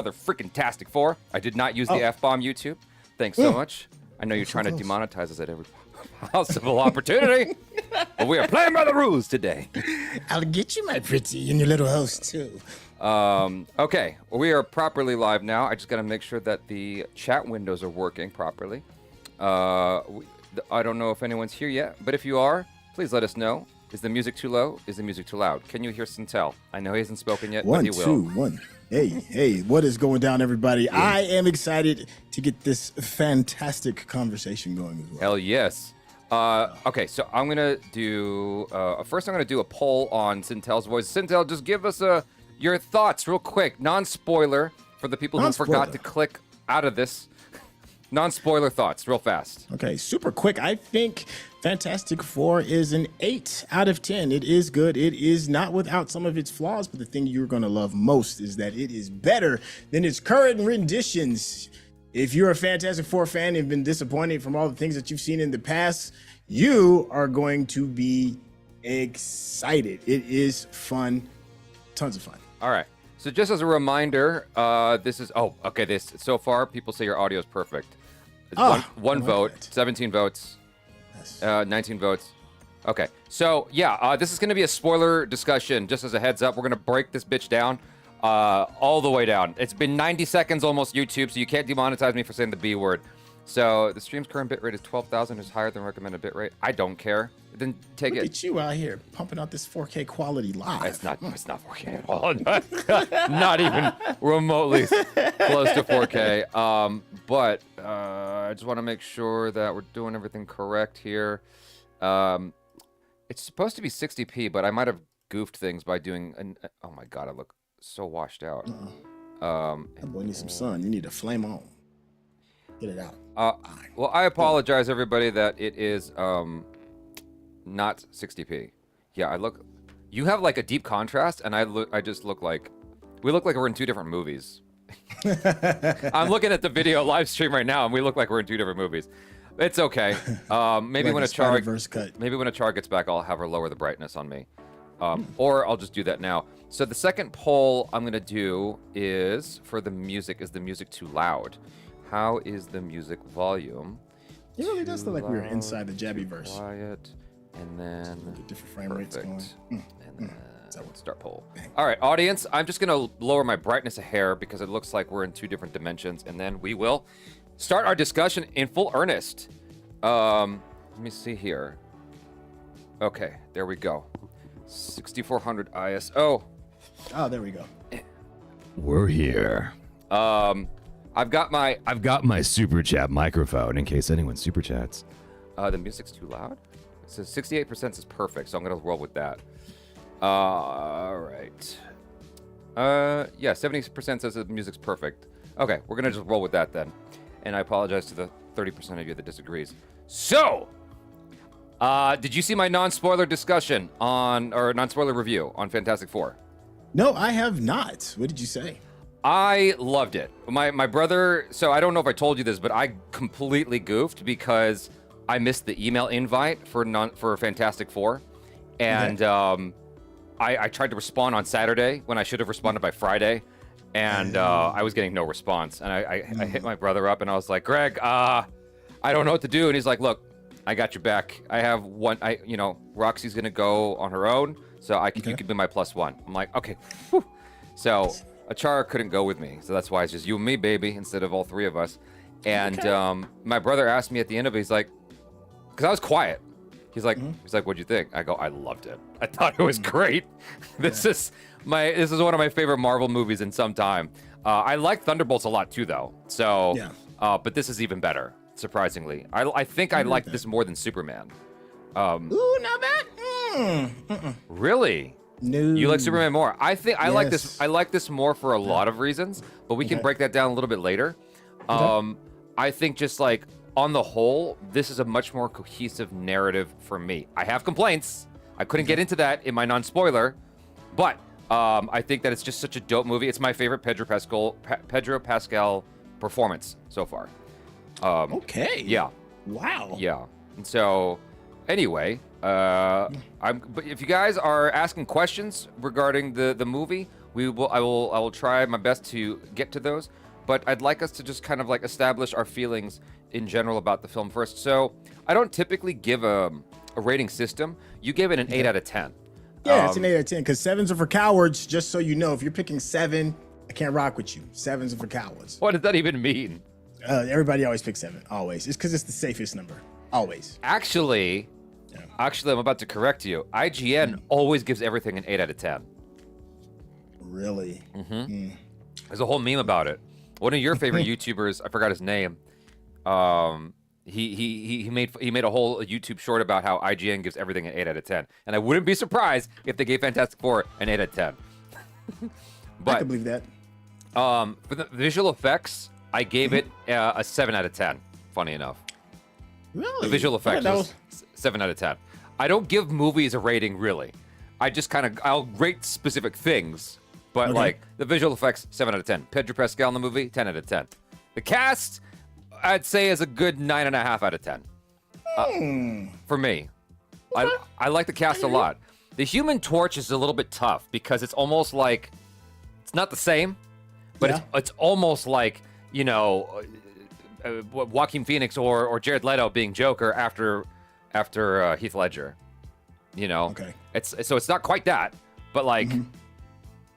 Another freaking tastic 4. I did not use the F-bomb, YouTube. Thanks so much. I know you're trying to demonetize us at every possible opportunity, but we are playing by the rules today. I'll get you, my pretty, and your little host, too. Okay, well, we are properly live now. I just got to make sure that the chat windows are working properly. I don't know if anyone's here yet, but if you are, please let us know. Is the music too low? Is the music too loud? Can you hear Sintel? I know he hasn't spoken yet, but he will. 1, 2, 1. Hey, what is going down, everybody? Yeah. I am excited to get this fantastic conversation going as well. Hell yes. Okay, so I'm going to do, first I'm going to do a poll on Sintel's voice. Sintel, just give us your thoughts real quick. Non-spoiler for the people who forgot to click out of this. Non-spoiler thoughts, real fast. Okay, super quick. I think Fantastic Four is an 8 out of 10. It is good. It is not without some of its flaws, but the thing you're going to love most is that it is better than its current renditions. If you're a Fantastic Four fan and have been disappointed from all the things that you've seen in the past, you are going to be excited. It is fun. Tons of fun. All right. So just as a reminder, this is, so far people say your audio is perfect. It's one vote, 17 votes, 19 votes. Okay, so yeah, this is going to be a spoiler discussion. Just as a heads up, we're going to break this bitch down all the way down. It's been 90 seconds almost, YouTube, so you can't demonetize me for saying the B word. So the stream's current bitrate is 12,000, is higher than recommended bitrate. I don't care. Then take Look it. at you out here pumping out this 4K quality live. It's not 4K at all. Not even remotely close to 4K. But I just want to make sure that we're doing everything correct here. It's supposed to be 60p, but I might have goofed things by doing oh my god, I look so washed out. That boy needs some sun. You need to flame on. Get it out. Well, I apologize, everybody, that it is not 60p. Yeah, you have like a deep contrast, and I just look like, we look like we're in two different movies. I'm looking at the video live stream right now, and we look like we're in two different movies. It's okay. Maybe like when a char gets back, I'll have her lower the brightness on me. Or I'll just do that now. So the second poll I'm gonna do is for the music. Is the music too loud? How is the music volume? It really does look like we were inside the Jaby verse. Quiet, and then get different frame rates going. And then start poll. All right, audience, I'm just gonna lower my brightness a hair because it looks like we're in two different dimensions, and then we will start our discussion in full earnest. Let me see here. Okay, there we go. 6400 ISO. Oh, there we go. We're here. I've got my super chat microphone in case anyone super chats. The music's too loud. It says 68% is perfect, so I'm gonna roll with that. All right. Yeah, 70% says the music's perfect. Okay, we're gonna just roll with that then. And I apologize to the 30% of you that disagrees. So, did you see my non-spoiler discussion or non-spoiler review on Fantastic Four? No, I have not. What did you say? I loved it. My brother, so I don't know if I told you this, but I completely goofed because I missed the email invite for Fantastic Four. And I tried to respond on Saturday when I should have responded by Friday. And I was getting no response. And I hit my brother up and I was like, Greg, I don't know what to do. And he's like, look, I got your back. I have one, Roxy's going to go on her own. So you can be my +1. I'm like, okay. Whew. So Achara couldn't go with me, so that's why it's just you and me, baby, instead of all three of us. And my brother asked me at the end of it, he's like, because I was quiet. He's like, what'd you think? I go, I loved it. I thought it was great. This is one of my favorite Marvel movies in some time. I like Thunderbolts a lot too, though. So, but this is even better, surprisingly. I think I liked this more than Superman. Ooh, not bad. Really? No. You like Superman more? I think I like this. I like this more for a lot of reasons, but we can break that down a little bit later. I think just like on the whole, this is a much more cohesive narrative for me. I have complaints. I couldn't get into that in my non-spoiler, but I think that it's just such a dope movie. It's my favorite Pedro Pascal performance so far. Okay. Yeah. Wow. Yeah. And so, anyway, but if you guys are asking questions regarding the movie, I will try my best to get to those, but I'd like us to just kind of like establish our feelings in general about the film first. So I don't typically give a rating system. You gave it an 8 out of 10. Yeah, it's an 8 out of 10 because 7s are for cowards. Just so you know, if you're picking 7, I can't rock with you. 7s are for cowards. What does that even mean? Everybody always picks 7. Always. It's because it's the safest number. Always. Actually, I'm about to correct you. IGN always gives everything an 8 out of 10. Really? There's a whole meme about it. One of your favorite YouTubers, I forgot his name. He made a whole YouTube short about how IGN gives everything an 8 out of 10, and I wouldn't be surprised if they gave Fantastic Four an 8 out of 10. But I can believe that. for the visual effects, I gave it a 7 out of 10. Funny enough, Really? the visual effects Yeah, that was 7 out of 10. I don't give movies a rating really. I just I'll rate specific things, but Okay. like the visual effects, 7 out of 10. Pedro Pascal in the movie, 10 out of 10. The cast, I'd say is a good 9.5 out of 10. For me, I like the cast a lot. The Human Torch is a little bit tough because it's almost like it's not the same, but Yeah. it's almost like Joaquin Phoenix or Jared Leto being Joker after Heath Ledger. Okay. It's not quite that, but like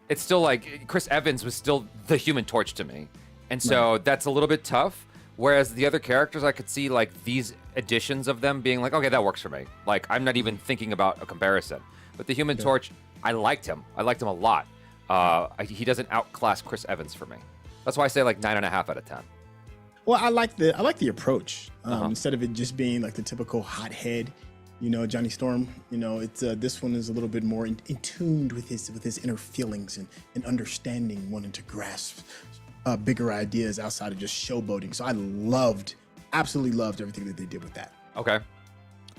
it's still like Chris Evans was still the Human Torch to me, and so that's a little bit tough. Whereas the other characters, I could see like these additions of them being like, okay, that works for me. Like I'm not even thinking about a comparison. But the Human Torch, I liked him. I liked him a lot. He doesn't outclass Chris Evans for me. That's why I say like 9.5 out of 10. Well, I like the approach. Instead of it just being like the typical hothead, Johnny Storm. It's this one is a little bit more in tuned with his inner feelings and understanding, wanting to grasp bigger ideas outside of just showboating. So I absolutely loved everything that they did with that. Okay.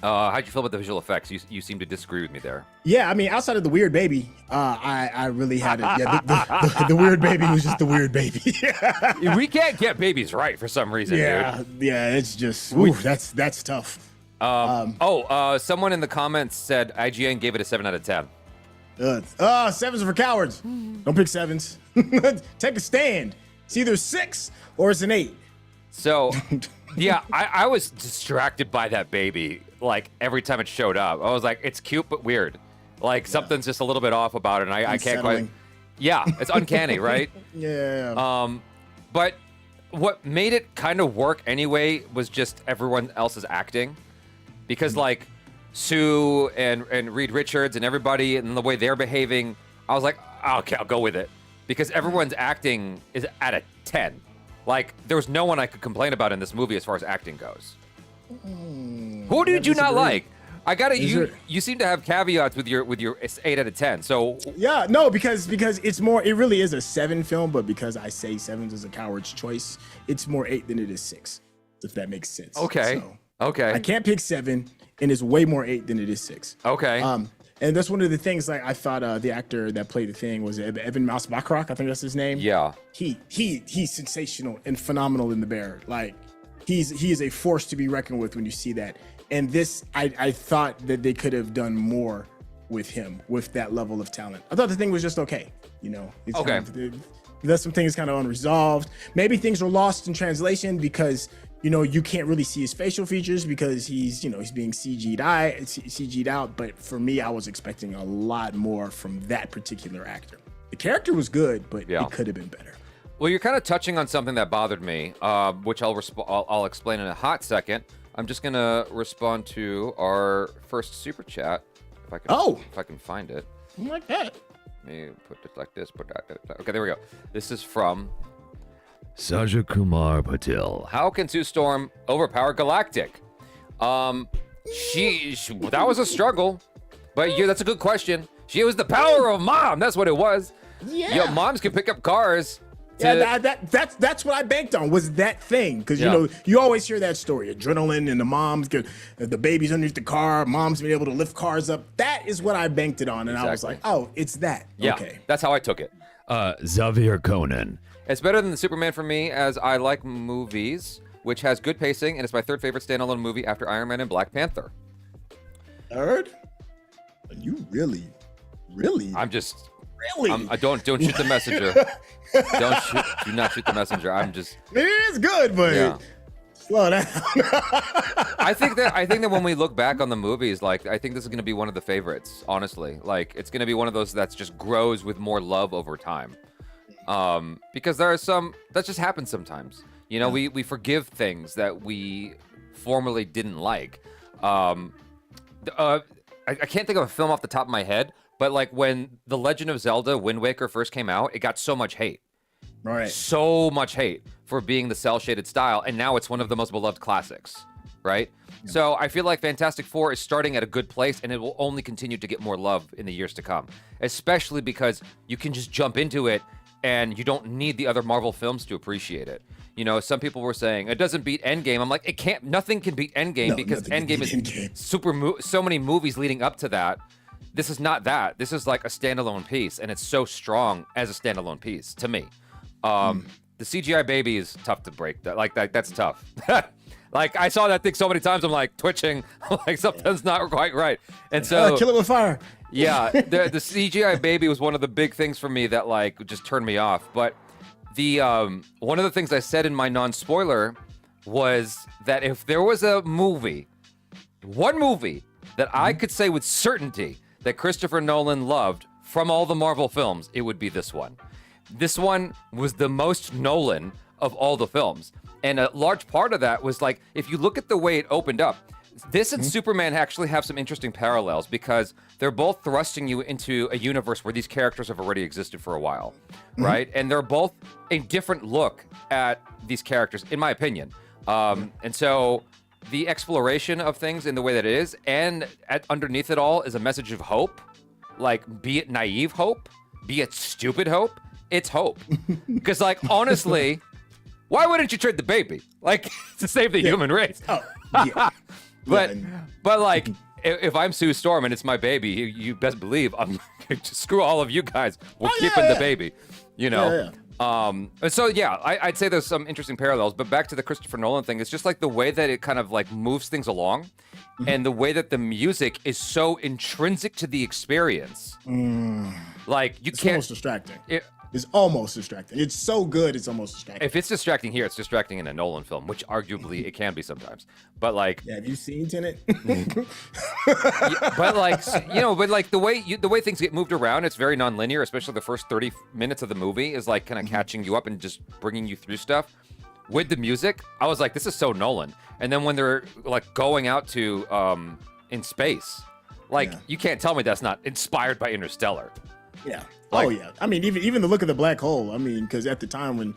How'd you feel about the visual effects? You seem to disagree with me there. Yeah, I mean, outside of the weird baby, I really had it. Yeah, the weird baby was just the weird baby. We can't get babies right for some reason, dude. Yeah, it's just that's tough. Someone in the comments said IGN gave it a 7 out of 10. 7s are for cowards. Don't pick 7s. Take a stand. It's either 6 or it's an 8. So, yeah, I was distracted by that baby. Like every time it showed up, I was like, it's cute but weird. Like something's just a little bit off about it, and I can't quite. Unsettling. Yeah, it's uncanny, right? Yeah. But what made it kind of work anyway was just everyone else's acting, because like Sue and Reed Richards and everybody and the way they're behaving, I was like, okay, I'll go with it, because everyone's acting is at a 10. Like there was no one I could complain about in this movie as far as acting goes. Who did you not disagree. like? I gotta Is you seem to have caveats with your 8 out of 10. So Yeah, no, because it's more. It really is a 7 film, but because I say 7s is a coward's choice, it's more 8 than it is 6. If that makes sense. okay, So, okay, I can't pick 7, and it's way more 8 than it is 6. okay. And that's one of the things. Like I thought, the actor that played the thing was Evan Mouse Bachrach. I think that's his name. Yeah. He's sensational and phenomenal in The Bear. Like he is a force to be reckoned with when you see that. And this, I thought that they could have done more with him with that level of talent. I thought the thing was just okay. It's Okay. There's some things kind of unresolved. Maybe things are lost in translation because you can't really see his facial features because he's being CG'd out. But for me, I was expecting a lot more from that particular actor. The character was good, but Yeah. it could have been better. Well, you're kind of touching on something that bothered me, which I'll explain in a hot second. I'm just gonna respond to our first super chat if I can find it. I'm like that. Let me put it like this. Okay, there we go. This is from Saja Kumar Patil. How can Sue Storm overpower Galactic? She that was a struggle, but that's a good question. She was the power of mom. That's what it was. Yeah. Moms can pick up cars. Yeah, that's what I banked on was that thing because you always hear that story, adrenaline and the moms get the babies underneath the car, moms being able to lift cars up. That is what I banked it on, and I was like, oh, it's that. Yeah, Okay. that's how I took it. Xavier Conan. It's better than Superman for me, as I like movies, which has good pacing, and it's my third favorite standalone movie after Iron Man and Black Panther. Third? You really I'm just Really? Don't shoot the messenger. Do not shoot the messenger. I'm just. It is good, but Yeah. slow down. I think that when we look back on the movies, like I think this is going to be one of the favorites. Honestly, like it's going to be one of those that just grows with more love over time. Because there are some that just happens sometimes. You know, we forgive things that we formerly didn't like. I can't think of a film off the top of my head, but like when The Legend of Zelda Wind Waker first came out, it got so much hate. Right. So much hate for being the cel-shaded style, and now it's one of the most beloved classics, right? Yeah. So I feel like Fantastic Four is starting at a good place, and it will only continue to get more love in the years to come, especially because you can just jump into it, and you don't need the other Marvel films to appreciate it. You know, some people were saying it doesn't beat Endgame. I'm like, it can't. Nothing can beat Endgame because Endgame is so many movies leading up to that. This is not that. This is like a standalone piece, and it's so strong as a standalone piece to me. The CGI baby is tough to break. That's tough. Like I saw that thing so many times, I'm like twitching, like something's not quite right. And so kill it with fire. Yeah, the CGI baby was one of the big things for me that like just turned me off. But the one of the things I said in my non-spoiler was that if there was a movie, one movie that I could say with certainty that Christopher Nolan loved from all the Marvel films, it would be this one. This one was the most Nolan of all the films. And a large part of that was like, if you look at the way it opened up, this and Superman actually have some interesting parallels because they're both thrusting you into a universe where these characters have already existed for a while, right? And they're both a different look at these characters, in my opinion. And so the exploration of things in the way that it is, and underneath it all is a message of hope, like be it naive hope, be it stupid hope, it's hope. Because like, honestly, why wouldn't you trade the baby? Like, to save the human race. Oh, yeah. But like, if I'm Sue Storm and it's my baby, you best believe I'm screw all of you guys. We're keeping the baby, you know? And so, yeah, I'd say there's some interesting parallels, but back to the Christopher Nolan thing, it's just like the way that it kind of like moves things along and the way that the music is so intrinsic to the experience. Like, you it's can't. almost distracting. It's almost distracting. It's so good, it's almost distracting. If it's distracting here, it's distracting in a Nolan film, which arguably it can be sometimes. But like, yeah, have you seen Tenet? But like, you know, but like the way things get moved around, it's very non-linear. Especially the first 30 minutes of the movie is like kind of catching you up and just bringing you through stuff. With the music, I was like, this is so Nolan. And then when they're like going out to in space, like you can't tell me that's not inspired by Interstellar. Yeah. Like, oh yeah. I mean, even the look of the black hole. I mean, because at the time when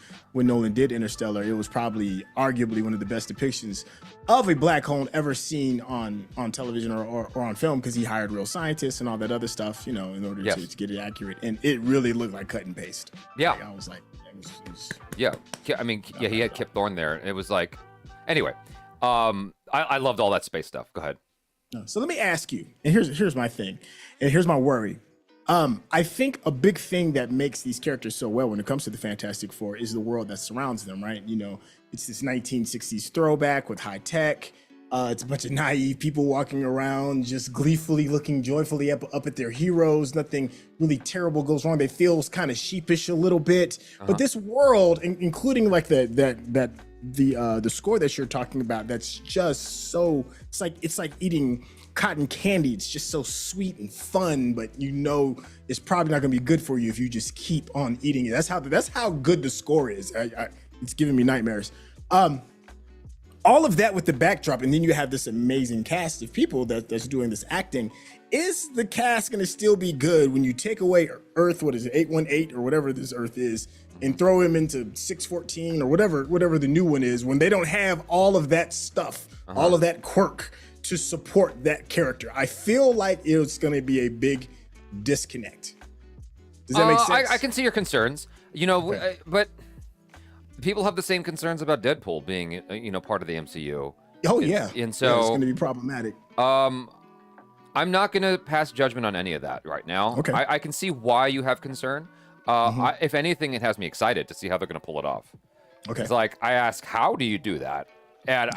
Nolan did Interstellar, it was probably arguably one of the best depictions of a black hole ever seen on television or on film, because he hired real scientists and all that other stuff, you know, in order to get it accurate. And it really looked like cut and paste. Yeah. Like, I was like, it was yeah. I mean, yeah, he had Kip Thorne there, and it was like, anyway, I loved all that space stuff. Go ahead. So let me ask you, and here's my thing, and here's my worry. I think a big thing that makes these characters so well when it comes to the Fantastic Four is the world that surrounds them, right? You know, it's this 1960s throwback with high tech. It's a bunch of naive people walking around, just gleefully looking joyfully up at their heroes. Nothing really terrible goes wrong. They feel kind of sheepish a little bit. But this world, including like the score that you're talking about, that's just so it's like eating cotton candy. It's just so sweet and fun, but you know it's probably not gonna be good for you if you just keep on eating it. That's how good the score is. It's giving me nightmares. All of that with the backdrop, and then you have this amazing cast of people that's doing this acting. Is the cast gonna still be good when you take away Earth, what is it, 818 or whatever this Earth is, and throw him into 614 or whatever the new one is, when they don't have all of that stuff, all of that quirk to support that character? I feel like it's going to be a big disconnect. Does that make sense? I can see your concerns, you know, but people have the same concerns about Deadpool being, you know, part of the MCU. Oh yeah, and so it's going to be problematic. I'm not going to pass judgment on any of that right now. Okay, I can see why you have concern. If anything, it has me excited to see how they're going to pull it off. Okay, it's like I ask, how do you do that? And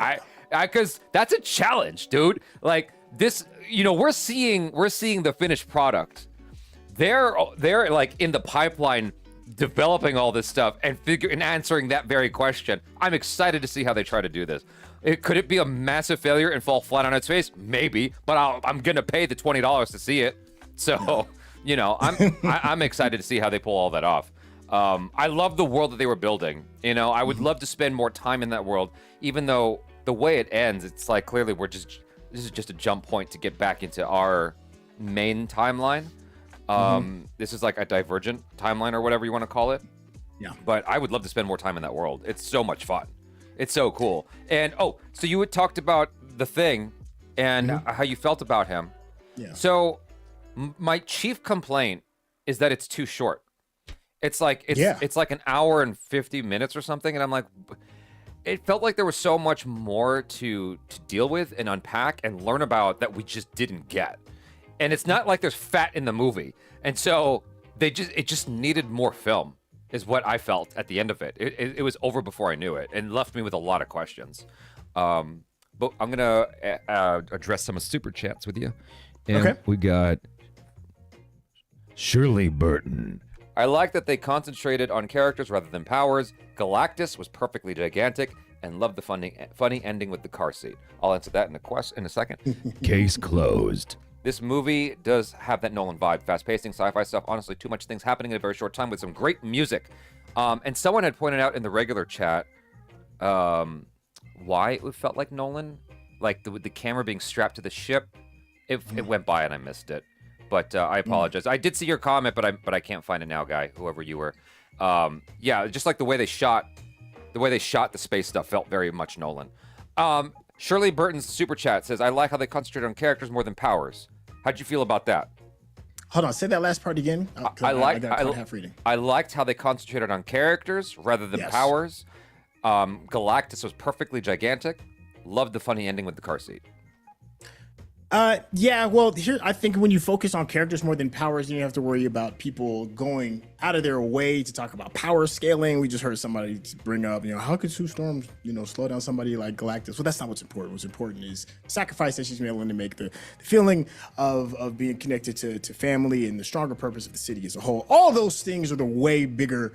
because that's a challenge, dude. Like this, you know, we're seeing the finished product they're like in the pipeline developing all this stuff and answering that very question. I'm excited to see how they try to do this. Could it be a massive failure and fall flat on its face? Maybe, but I'm gonna pay the $20 to see it. So, you know, I'm excited to see how they pull all that off. I love the world that they were building. You know, I would love to spend more time in that world, even though the way it ends, it's like clearly this is just a jump point to get back into our main timeline. This is like a divergent timeline or whatever you want to call it. Yeah. But I would love to spend more time in that world. It's so much fun. It's so cool. And so you had talked about the Thing and how you felt about him. Yeah. So my chief complaint is that it's too short. It's like it's like an hour and 50 minutes or something, and I'm like, it felt like there was so much more to deal with and unpack and learn about that we just didn't get. And it's not like there's fat in the movie. And so it just needed more film is what I felt at the end of it. It was over before I knew it and left me with a lot of questions. But I'm going to address some of super chats with you. And we got Shirley Burton. I like that they concentrated on characters rather than powers. Galactus was perfectly gigantic and loved the funny ending with the car seat. I'll answer that in a second. Case closed. This movie does have that Nolan vibe. Fast-pacing sci-fi stuff. Honestly, too much things happening in a very short time with some great music. And someone had pointed out in the regular chat why it felt like Nolan. Like the camera being strapped to the ship. It went by and I missed it. But I apologize. I did see your comment, but I can't find it now, guy, whoever you were. Yeah, just like the way they shot the space stuff felt very much Nolan. Shirley Burton's super chat says, I like how they concentrate on characters more than powers. How'd you feel about that? Hold on, say that last part again. I got half reading. I liked how they concentrated on characters rather than powers. Galactus was perfectly gigantic. Loved the funny ending with the car seat. Yeah, well, here I think when you focus on characters more than powers, then you have to worry about people going out of their way to talk about power scaling. We just heard somebody bring up, how could Sue Storm, slow down somebody like Galactus? Well, that's not what's important. What's important is the sacrifice that she's willing to make, the feeling of being connected to family and the stronger purpose of the city as a whole. All those things are the way bigger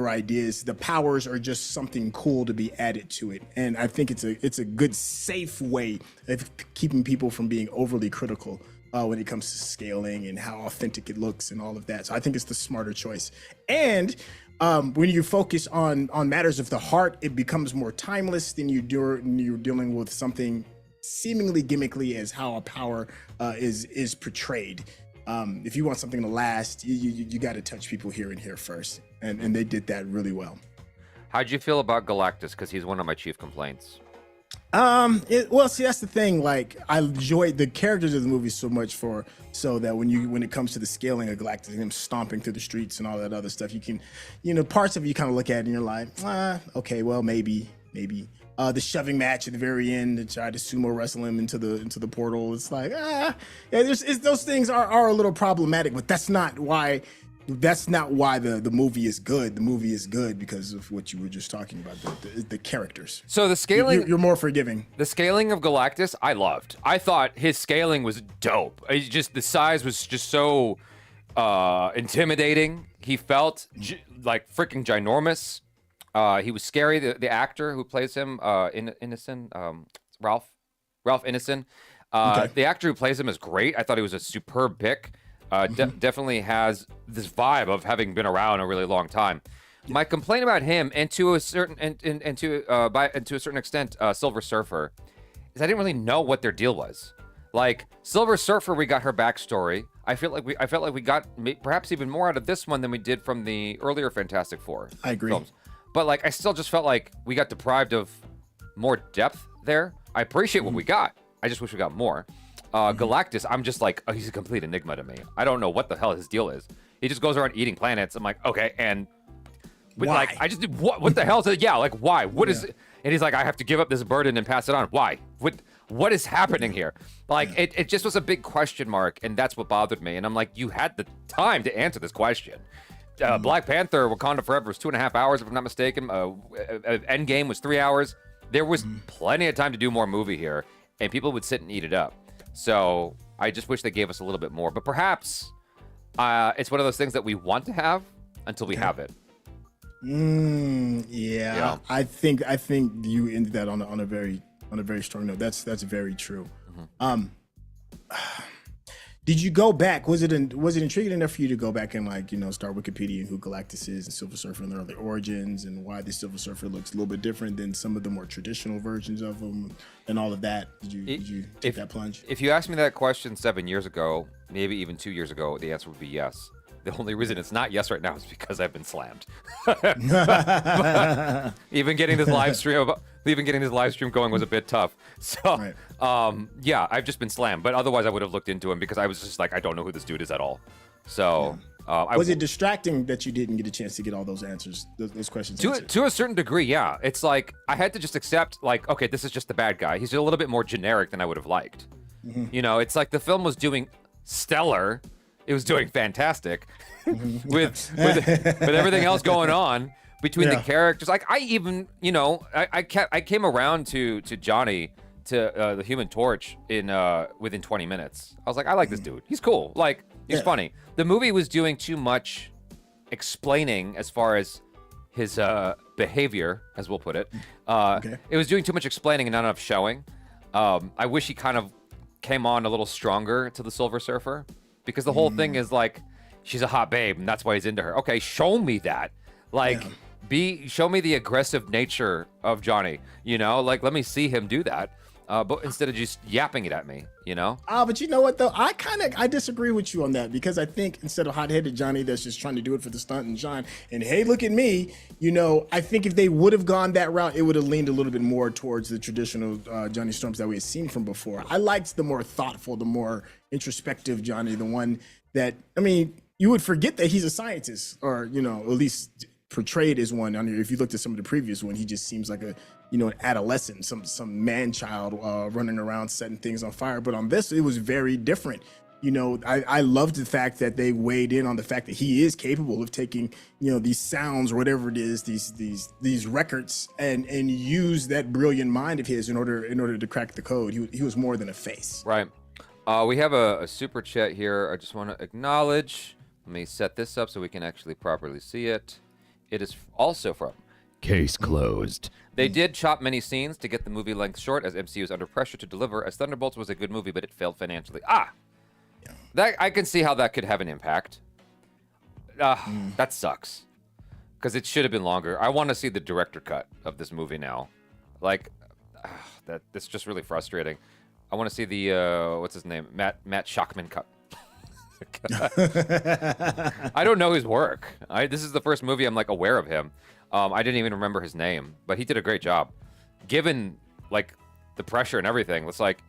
ideas. The powers are just something cool to be added to it, and I think it's a good, safe way of keeping people from being overly critical when it comes to scaling and how authentic it looks and all of that. So I think it's the smarter choice. And when you focus on matters of the heart, it becomes more timeless than you're dealing with something seemingly gimmickly as how a power is portrayed. If you want something to last, you got to touch people here and here first, and they did that really well. How'd you feel about Galactus? Because he's one of my chief complaints. Well, see, that's the thing. Like, I enjoyed the characters of the movie so much so that when it comes to the scaling of Galactus and him stomping through the streets and all that other stuff, you can, parts of it you kind of look at it and you're like, okay, well, maybe. The shoving match at the very end to try to sumo wrestle him into the portal. It's like, those things are a little problematic, but that's not why the movie is good. The movie is good because of what you were just talking about, the characters. So the scaling, you're more forgiving. The scaling of Galactus, I loved. I thought his scaling was dope. The size was just so intimidating. He felt like freaking ginormous. He was scary. The actor who plays him, Innocent, Ralph Ineson. The actor who plays him is great. I thought he was a superb pick. Definitely has this vibe of having been around a really long time. My complaint about him, and to a certain to a certain extent, Silver Surfer, is I didn't really know what their deal was. Like Silver Surfer, we got her backstory. I felt like we got perhaps even more out of this one than we did from the earlier Fantastic Four. I agree. Films. But like, I still just felt like we got deprived of more depth there. I appreciate what we got. I just wish we got more. Galactus, I'm just like, he's a complete enigma to me. I don't know what the hell his deal is. He just goes around eating planets. I'm like, okay, and why? Like, I just what the hell is it? Yeah, like why? What is it? And he's like, I have to give up this burden and pass it on. Why? What is happening here? Like, it just was a big question mark, and that's what bothered me. And I'm like, you had the time to answer this question. Black Panther, Wakanda Forever was 2.5 hours, if I'm not mistaken. Endgame was 3 hours. There was plenty of time to do more movie here, and people would sit and eat it up. So I just wish they gave us a little bit more. But perhaps It's one of those things that we want to have until we have it. Yeah. I think you ended that on a very strong note. That's very true. Did you go back? Was it intriguing enough for you to go back and start Wikipedia and who Galactus is and Silver Surfer and their early origins and why the Silver Surfer looks a little bit different than some of the more traditional versions of them and all of that? Did you take that plunge? If you asked me that question 7 years ago, maybe even 2 years ago, the answer would be yes. The only reason it's not yes right now is because I've been slammed. even getting this live stream going was a bit tough. So, yeah, I've just been slammed. But otherwise, I would have looked into him because I was just like, I don't know who this dude is at all. So, was it distracting that you didn't get a chance to get all those answers, those questions answered? To a certain degree, yeah. It's like I had to just accept, like, okay, this is just the bad guy. He's a little bit more generic than I would have liked. You know, it's like the film was doing stellar. It was doing fantastic with everything else going on between the characters. Like I even, I came around to Johnny, to the Human Torch within 20 minutes. I was like, I like this dude. He's cool. Like he's funny. The movie was doing too much explaining as far as his behavior, as we'll put it. It was doing too much explaining and not enough showing. I wish he kind of came on a little stronger to the Silver Surfer. Because the whole thing is like, she's a hot babe, and that's why he's into her. Okay, show me that. Like, show me the aggressive nature of Johnny. Like let me see him do that. But instead of just yapping it at me, But you know what though? I disagree with you on that because I think instead of hot-headed Johnny that's just trying to do it for the stunt and shine, and hey, look at me, I think if they would have gone that route, it would have leaned a little bit more towards the traditional Johnny Storms that we had seen from before. I liked the more thoughtful, the more introspective Johnny, the one that, you would forget that he's a scientist, or at least portrayed as one. If you looked at some of the previous one, he just seems like an adolescent, some man child running around setting things on fire. But on this, it was very different. I loved the fact that they weighed in on the fact that he is capable of taking, these sounds or whatever it is, these records, and use that brilliant mind of his in order to crack the code. He was more than a face. Right. We have a super chat here. I just want to acknowledge. Let me set this up so we can actually properly see it. It is also from Case closed. They did chop many scenes to get the movie length short as MCU was under pressure to deliver, as Thunderbolts was a good movie, but it failed financially. That I can see how that could have an impact. That sucks. Because it should have been longer. I want to see the director cut of this movie now. Like, that's just really frustrating. I want to see the, what's his name? Matt Shockman cut. I don't know his work. This is the first movie I'm like aware of him. I didn't even remember his name, but he did a great job. Given like the pressure and everything, it's like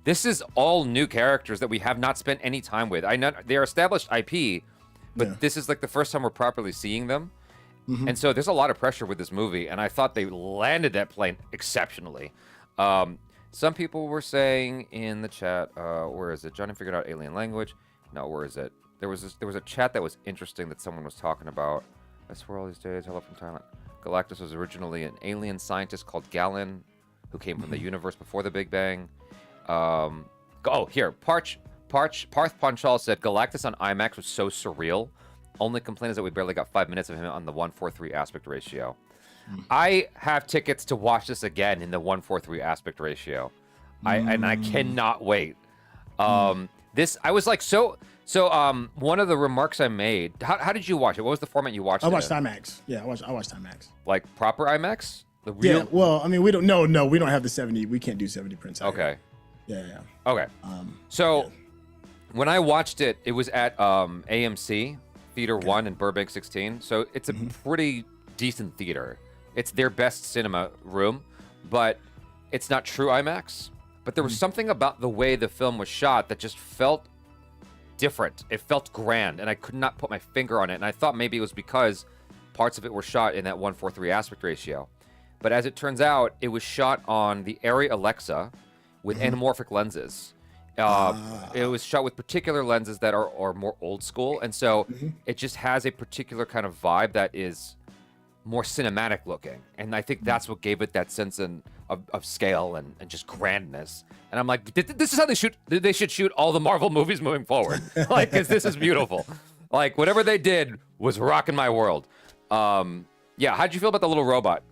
this is all new characters that we have not spent any time with. I know they're established IP, but this is like the first time we're properly seeing them. And so there's a lot of pressure with this movie, and I thought they landed that plane exceptionally. Some people were saying in the chat, where is it? Johnny figured out alien language. No, where is it? There was a chat that was interesting that someone was talking about. I swear all these days, hello from Thailand. Galactus was originally an alien scientist called Galen, who came from the universe before the Big Bang. Here, Parth Panchal said Galactus on IMAX was so surreal. Only complaint is that we barely got 5 minutes of him on the 1:43 aspect ratio. I have tickets to watch this again in the 1:43 aspect ratio. I cannot wait. I was like, one of the remarks I made, how did you watch it? What was the format you watched? I watched IMAX. Yeah, I watched IMAX. Like proper IMAX? The real? Yeah, well, I mean, we don't have the 70. We can't do 70 prints. Okay. Yeah. Okay. When I watched it, it was at AMC Theater 1 in Burbank 16. So it's a pretty decent theater. It's their best cinema room, but it's not true IMAX. But there was something about the way the film was shot that just felt different. It felt grand, and I could not put my finger on it. And I thought maybe it was because parts of it were shot in that 1:43 aspect ratio. But as it turns out, it was shot on the Arri Alexa with anamorphic lenses. It was shot with particular lenses that are more old school, and so it just has a particular kind of vibe that is more cinematic looking, and I think that's what gave it that sense of scale and just grandness. And I'm like, this is how they should shoot all the Marvel movies moving forward, like, because this is beautiful. Like, whatever they did was rocking my world. Yeah, how'd you feel about the little robot?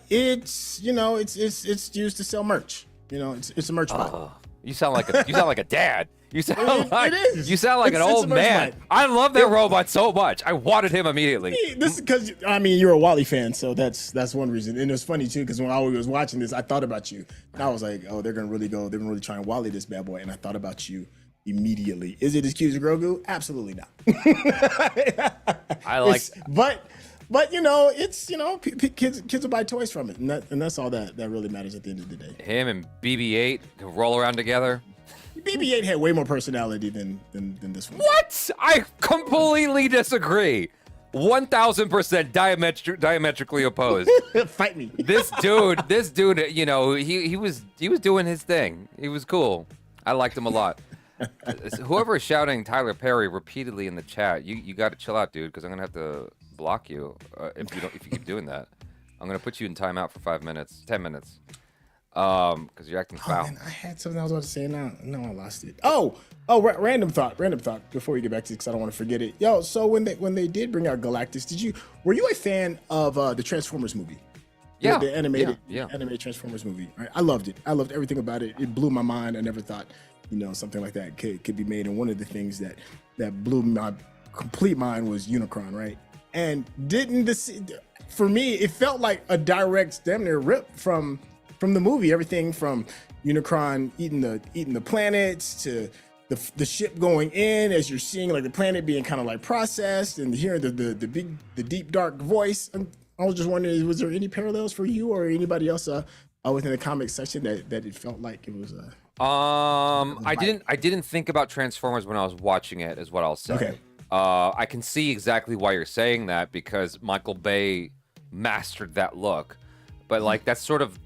It's it's used to sell merch. It's a merch bot. You sound like a dad. You sound like it is. You sound like It's an a old merch man. bot. I love that robot so much. I wanted him immediately. This is because you're a Wally fan, so that's one reason. And it's funny too because when I was watching this, I thought about you, and I was like, oh, they're gonna really try and Wally this bad boy, and I thought about you immediately. Is it as cute as Grogu? Absolutely not. I like, but kids will buy toys from it, and that's all that really matters at the end of the day. him and BB-8 can roll around together. BB-8 had way more personality than this one. What? I completely disagree. 1,000% diametrically opposed. Fight me. This dude, he was doing his thing. He was cool. I liked him a lot. Whoever is shouting Tyler Perry repeatedly in the chat, you got to chill out, dude, because I'm gonna have to block you if you keep doing that. I'm gonna put you in timeout for 10 minutes. Because you're acting foul. Man, I had something I was about to say. Now I lost it. Random thought. Before we get back to it, because I don't want to forget it. Yo, so when they did bring out Galactus, were you a fan of the Transformers movie? Yeah, the animated yeah. animated Transformers movie. Right? I loved it. I loved everything about it. It blew my mind. I never thought something like that could be made. And one of the things that blew my complete mind was Unicron, right? And for me, it felt like a direct damn near rip from the movie. Everything from Unicron eating the planets to the ship going in, as you're seeing like the planet being kind of like processed, and hearing the deep dark voice. And I was just wondering, was there any parallels for you or anybody else within the comic section that it felt like it was I didn't think about Transformers when I was watching it, is what I'll say. Okay. I can see exactly why you're saying that, because Michael Bay mastered that look. But like, that's sort of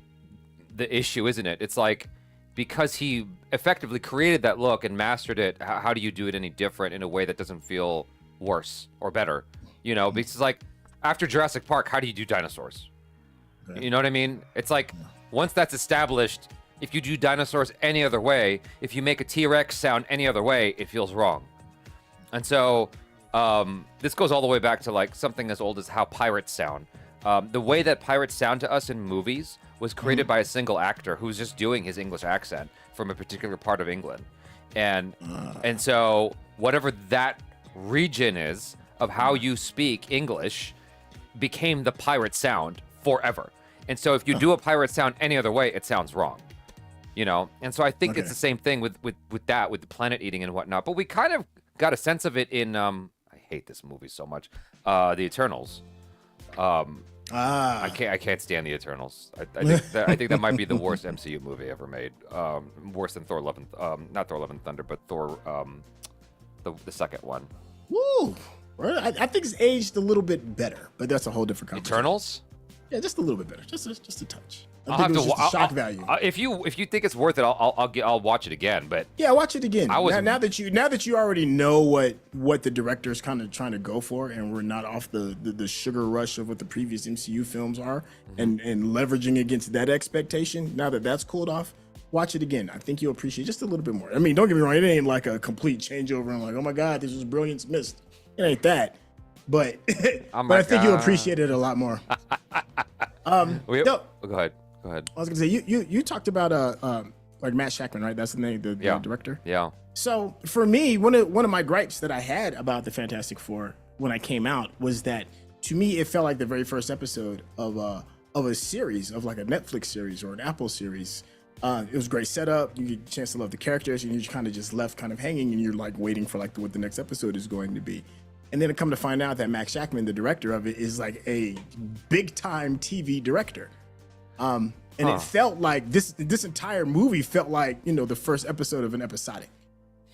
the issue, isn't it? It's like, because he effectively created that look and mastered it, how do you do it any different in a way that doesn't feel worse or better? Because like, after Jurassic Park, how do you do dinosaurs? You know what I mean? It's like, once that's established, if you do dinosaurs any other way, if you make a T-Rex sound any other way, it feels wrong. And so this goes all the way back to like something as old as how pirates sound. The way that pirates sound to us in movies was created by a single actor who's just doing his English accent from a particular part of England. And so whatever that region is of how you speak English became the pirate sound forever. And so if you do a pirate sound any other way, it sounds wrong. And so I think it's the same thing with the planet eating and whatnot. But we kind of got a sense of it in I hate this movie so much, the Eternals. I can't stand the Eternals. I think that might be the worst MCU movie ever made. Worse than not Thor: Love and Thunder, but Thor, the second one. Woo! I think it's aged a little bit better, but that's a whole different conversation. Eternals? Yeah, just a little bit better, just a touch. I'll have to shock value. If you think it's worth it, I'll watch it again. But yeah, watch it again. Now that you already know what the director is kind of trying to go for, and we're not off the sugar rush of what the previous MCU films are, and leveraging against that expectation. Now that that's cooled off, watch it again. I think you'll appreciate just a little bit more. I mean, don't get me wrong, it ain't like a complete changeover. I'm like, oh my god, this was brilliance missed. It ain't that, but I think you'll appreciate it a lot more. Go ahead. I was gonna say you talked about like Matt Shackman, right? That's the name, the director. Yeah. So for me, one of my gripes that I had about the Fantastic Four when I came out was that, to me, it felt like the very first episode of a series, of like a Netflix series or an Apple series. It was a great setup. You get a chance to love the characters, and you're kind of just left kind of hanging, and you're like waiting for like what the next episode is going to be. And then I come to find out that Max Shackman, the director of it, is like a big time TV director. And it felt like this entire movie felt like, the first episode of an episodic.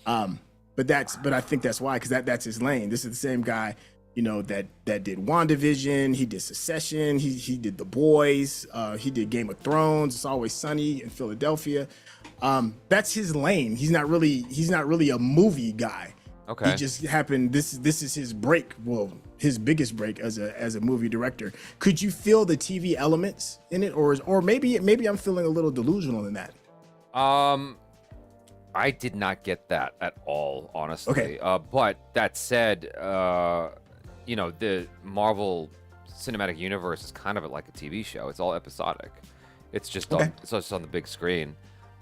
But I think that's why, because that's his lane. This is the same guy, that did WandaVision. He did Succession. He did The Boys. He did Game of Thrones. It's Always Sunny in Philadelphia. That's his lane. He's not really a movie guy. Okay. He just happened. This is his break. Well, his biggest break as a movie director. Could you feel the TV elements in it, or maybe I'm feeling a little delusional in that? I did not get that at all, honestly. Okay. But that said, the Marvel Cinematic Universe is kind of like a TV show. It's all episodic. It's just it's just on the big screen.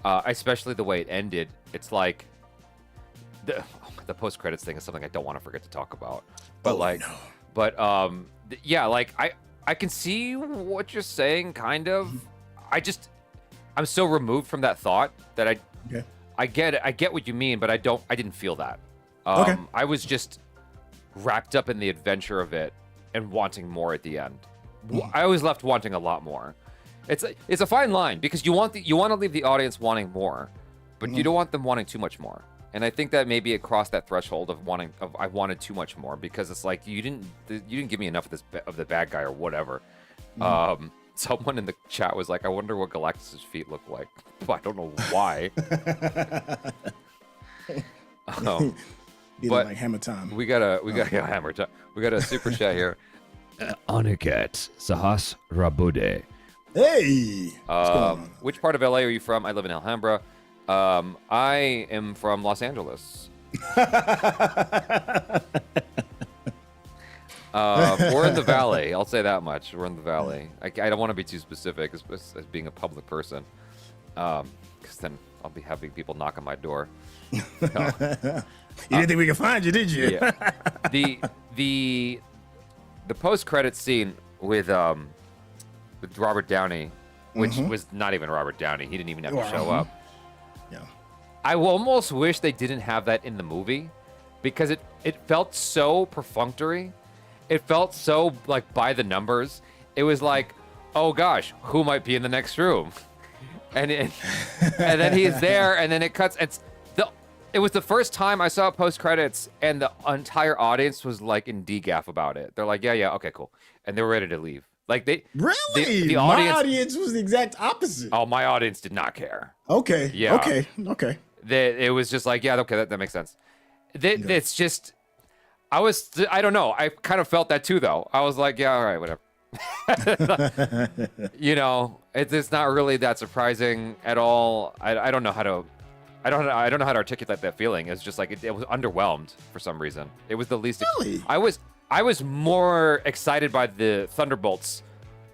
Especially the way it ended. It's like the post credits thing is something I don't want to forget to talk about. But I can see what you're saying, kind of. I'm so removed from that thought that I get it. I get what you mean, but I didn't feel that. I was just wrapped up in the adventure of it and wanting more at the end. I was left wanting a lot more. It's a fine line because you want to leave the audience wanting more, but you don't want them wanting too much more. And I think that maybe it crossed that threshold of I wanted too much more because it's like you didn't give me enough of the bad guy or whatever. Someone in the chat was like, I wonder what Galactus's feet look like. I don't know why. But like hammer time. We got hammer time. We got a super chat here. Aniket Sahas Rabude. Hey. What's going on? Which part of LA are you from? I live in Alhambra. I am from Los Angeles. We're in the valley. I'll say that much. We're in the valley. I don't want to be too specific as being a public person, because then I'll be having people knock on my door. You didn't think we could find you, did you? Yeah. The post-credit scene with Robert Downey, which was not even Robert Downey. He didn't even have to show up. Yeah. I almost wish they didn't have that in the movie because it felt so perfunctory. It felt so like by the numbers. It was like, oh gosh, who might be in the next room? And then he's there, and then it cuts. It was the first time I saw post credits, and the entire audience was like in degaff about it. They're like, yeah, okay, cool, and they were ready to leave. Like really, the my audience was the exact opposite. Oh, my audience did not care. Okay. Yeah. Okay. It was just like, yeah, okay, that makes sense. It's just, I don't know. I kind of felt that too, though. I was like, yeah, all right, whatever. It's not really that surprising at all. I don't know how to articulate that feeling. It's just like it was underwhelmed for some reason. It was the least. Really? I was more excited by the Thunderbolts,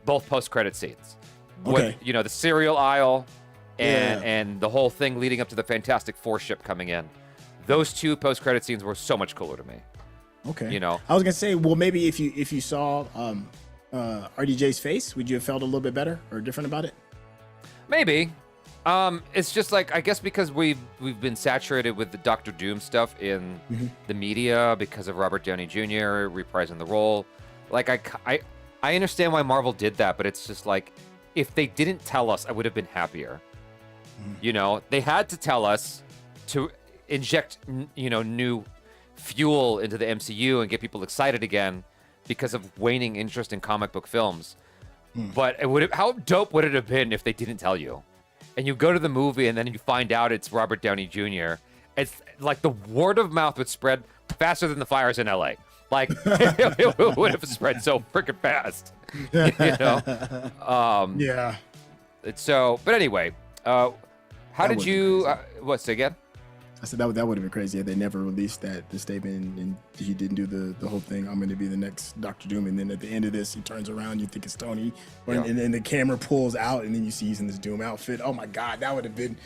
both post-credit scenes. Okay. With, the cereal aisle and the whole thing leading up to the Fantastic Four ship coming in. Those two post-credit scenes were so much cooler to me. Okay. I was gonna say, well, maybe if you saw RDJ's face, would you have felt a little bit better or different about it? Maybe. It's just like, I guess because we've been saturated with the Doctor Doom stuff in the media because of Robert Downey Jr. reprising the role. Like I understand why Marvel did that, but it's just like, if they didn't tell us, I would have been happier. They had to tell us to inject new fuel into the MCU and get people excited again because of waning interest in comic book films. But how dope would it have been if they didn't tell you? And you go to the movie and then you find out it's Robert Downey Jr. It's like the word of mouth would spread faster than the fires in LA. Like it would have spread so freaking fast. Yeah. But anyway, how did you? Say again? I said that would have been crazy if they never released the statement and he didn't do the whole thing. I'm going to be the next Doctor Doom, and then at the end of this, he turns around, you think it's Tony, and then the camera pulls out, and then you see he's in this Doom outfit. Oh my God, that would have been.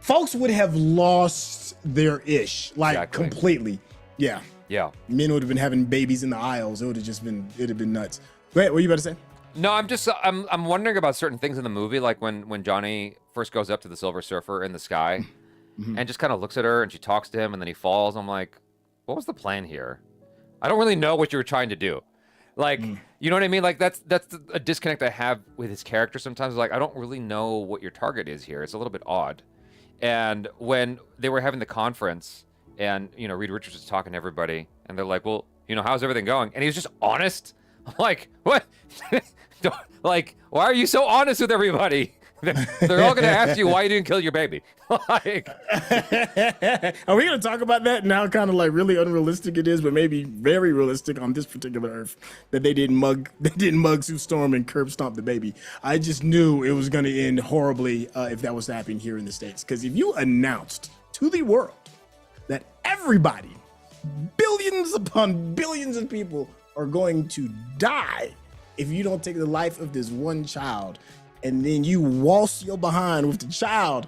Folks would have lost their ish, completely. Yeah. Yeah. Men would have been having babies in the aisles. It would have just been. It'd have been nuts. Go ahead. What were you about to say? No, I'm wondering about certain things in the movie, like when Johnny first goes up to the Silver Surfer in the sky. And just kind of looks at her and she talks to him and then he falls. I'm like, what was the plan here? I don't really know what you were trying to do. Like, you know what I mean? Like that's a disconnect I have with his character sometimes. Like, I don't really know what your target is here. It's a little bit odd. And when they were having the conference and, Reed Richards was talking to everybody and they're like, well, how's everything going? And he was just honest. I'm like, what? Like, why are you so honest with everybody? They're all gonna ask you why you didn't kill your baby. Like, Are we gonna talk about that now? Kind of like really unrealistic it is, but maybe very realistic on this particular Earth that they didn't mug Sue Storm and curb stomp the baby. I just knew it was gonna end horribly if that was happening here in the States. Because if you announced to the world that everybody, billions upon billions of people, are going to die if you don't take the life of this one child, and then you waltz your behind with the child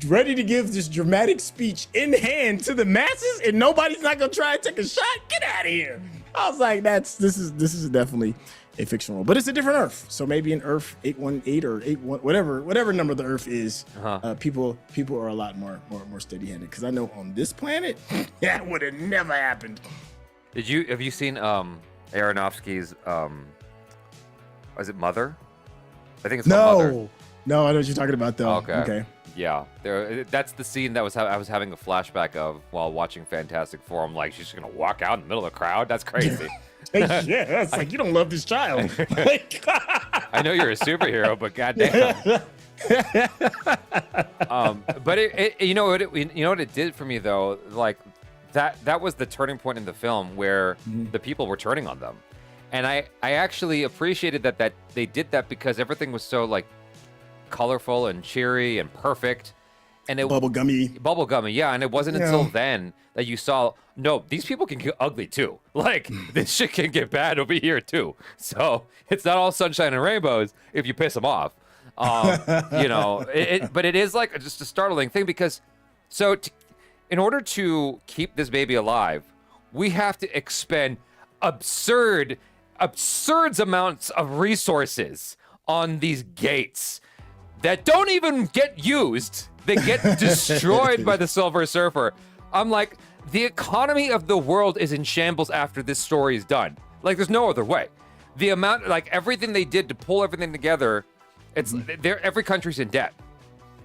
ready to give this dramatic speech in hand to the masses, and nobody's not gonna try and take a shot, get out of here. I was like, this is definitely a fictional, but it's a different Earth. So maybe in Earth 818 or 81, whatever number the Earth is, people are a lot more steady-handed. Because I know on this planet, that would have never happened. have you seen Aronofsky's is it Mother? I think it's called Mother. No, I know what you're talking about though. Okay. Yeah, that's the scene that I was having a flashback of while watching Fantastic Four. I'm like, she's just gonna walk out in the middle of the crowd. That's crazy. Yeah, it's like you don't love this child. Like, I know you're a superhero, but goddamn. But you know what it did for me though, like that was the turning point in the film where the people were turning on them, and I actually appreciated that they did that because everything was so like colorful and cheery and perfect, and it bubblegummy, yeah. And it wasn't until then that you saw, no, these people can get ugly too. Like this shit can get bad over here too. So it's not all sunshine and rainbows if you piss them off. You know, but it is like just a startling thing because in order to keep this baby alive, we have to expend absurd amounts of resources on these gates that don't even get used. They get destroyed by the Silver Surfer. I'm like, the economy of the world is in shambles after this story is done. Like, there's no other way. The amount, like, everything they did to pull everything together, every country's in debt.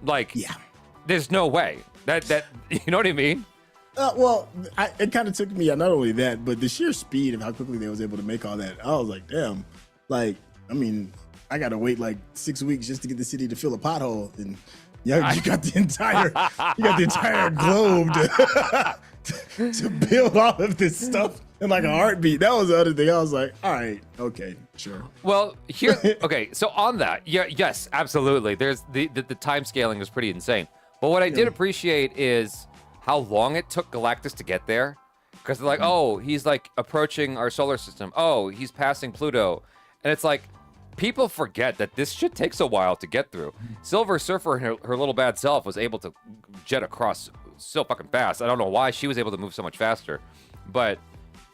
Like, there's no way that you know what I mean? Well, it kind of took me not only that, but the sheer speed of how quickly they was able to make all that. I was like, damn. Like, I mean, I gotta wait like 6 weeks just to get the city to fill a pothole, and you got the entire globe to build all of this stuff in like a heartbeat. That was the other thing. I was like, all right, okay, sure. Well, okay. So on that, yes, absolutely. There's the time scaling is pretty insane. But what I did appreciate is how long it took Galactus to get there, because they're like, oh, he's like approaching our solar system. Oh, he's passing Pluto, and it's like, people forget that this shit takes a while to get through. Silver Surfer and her little bad self was able to jet across so fucking fast. I don't know why she was able to move so much faster, but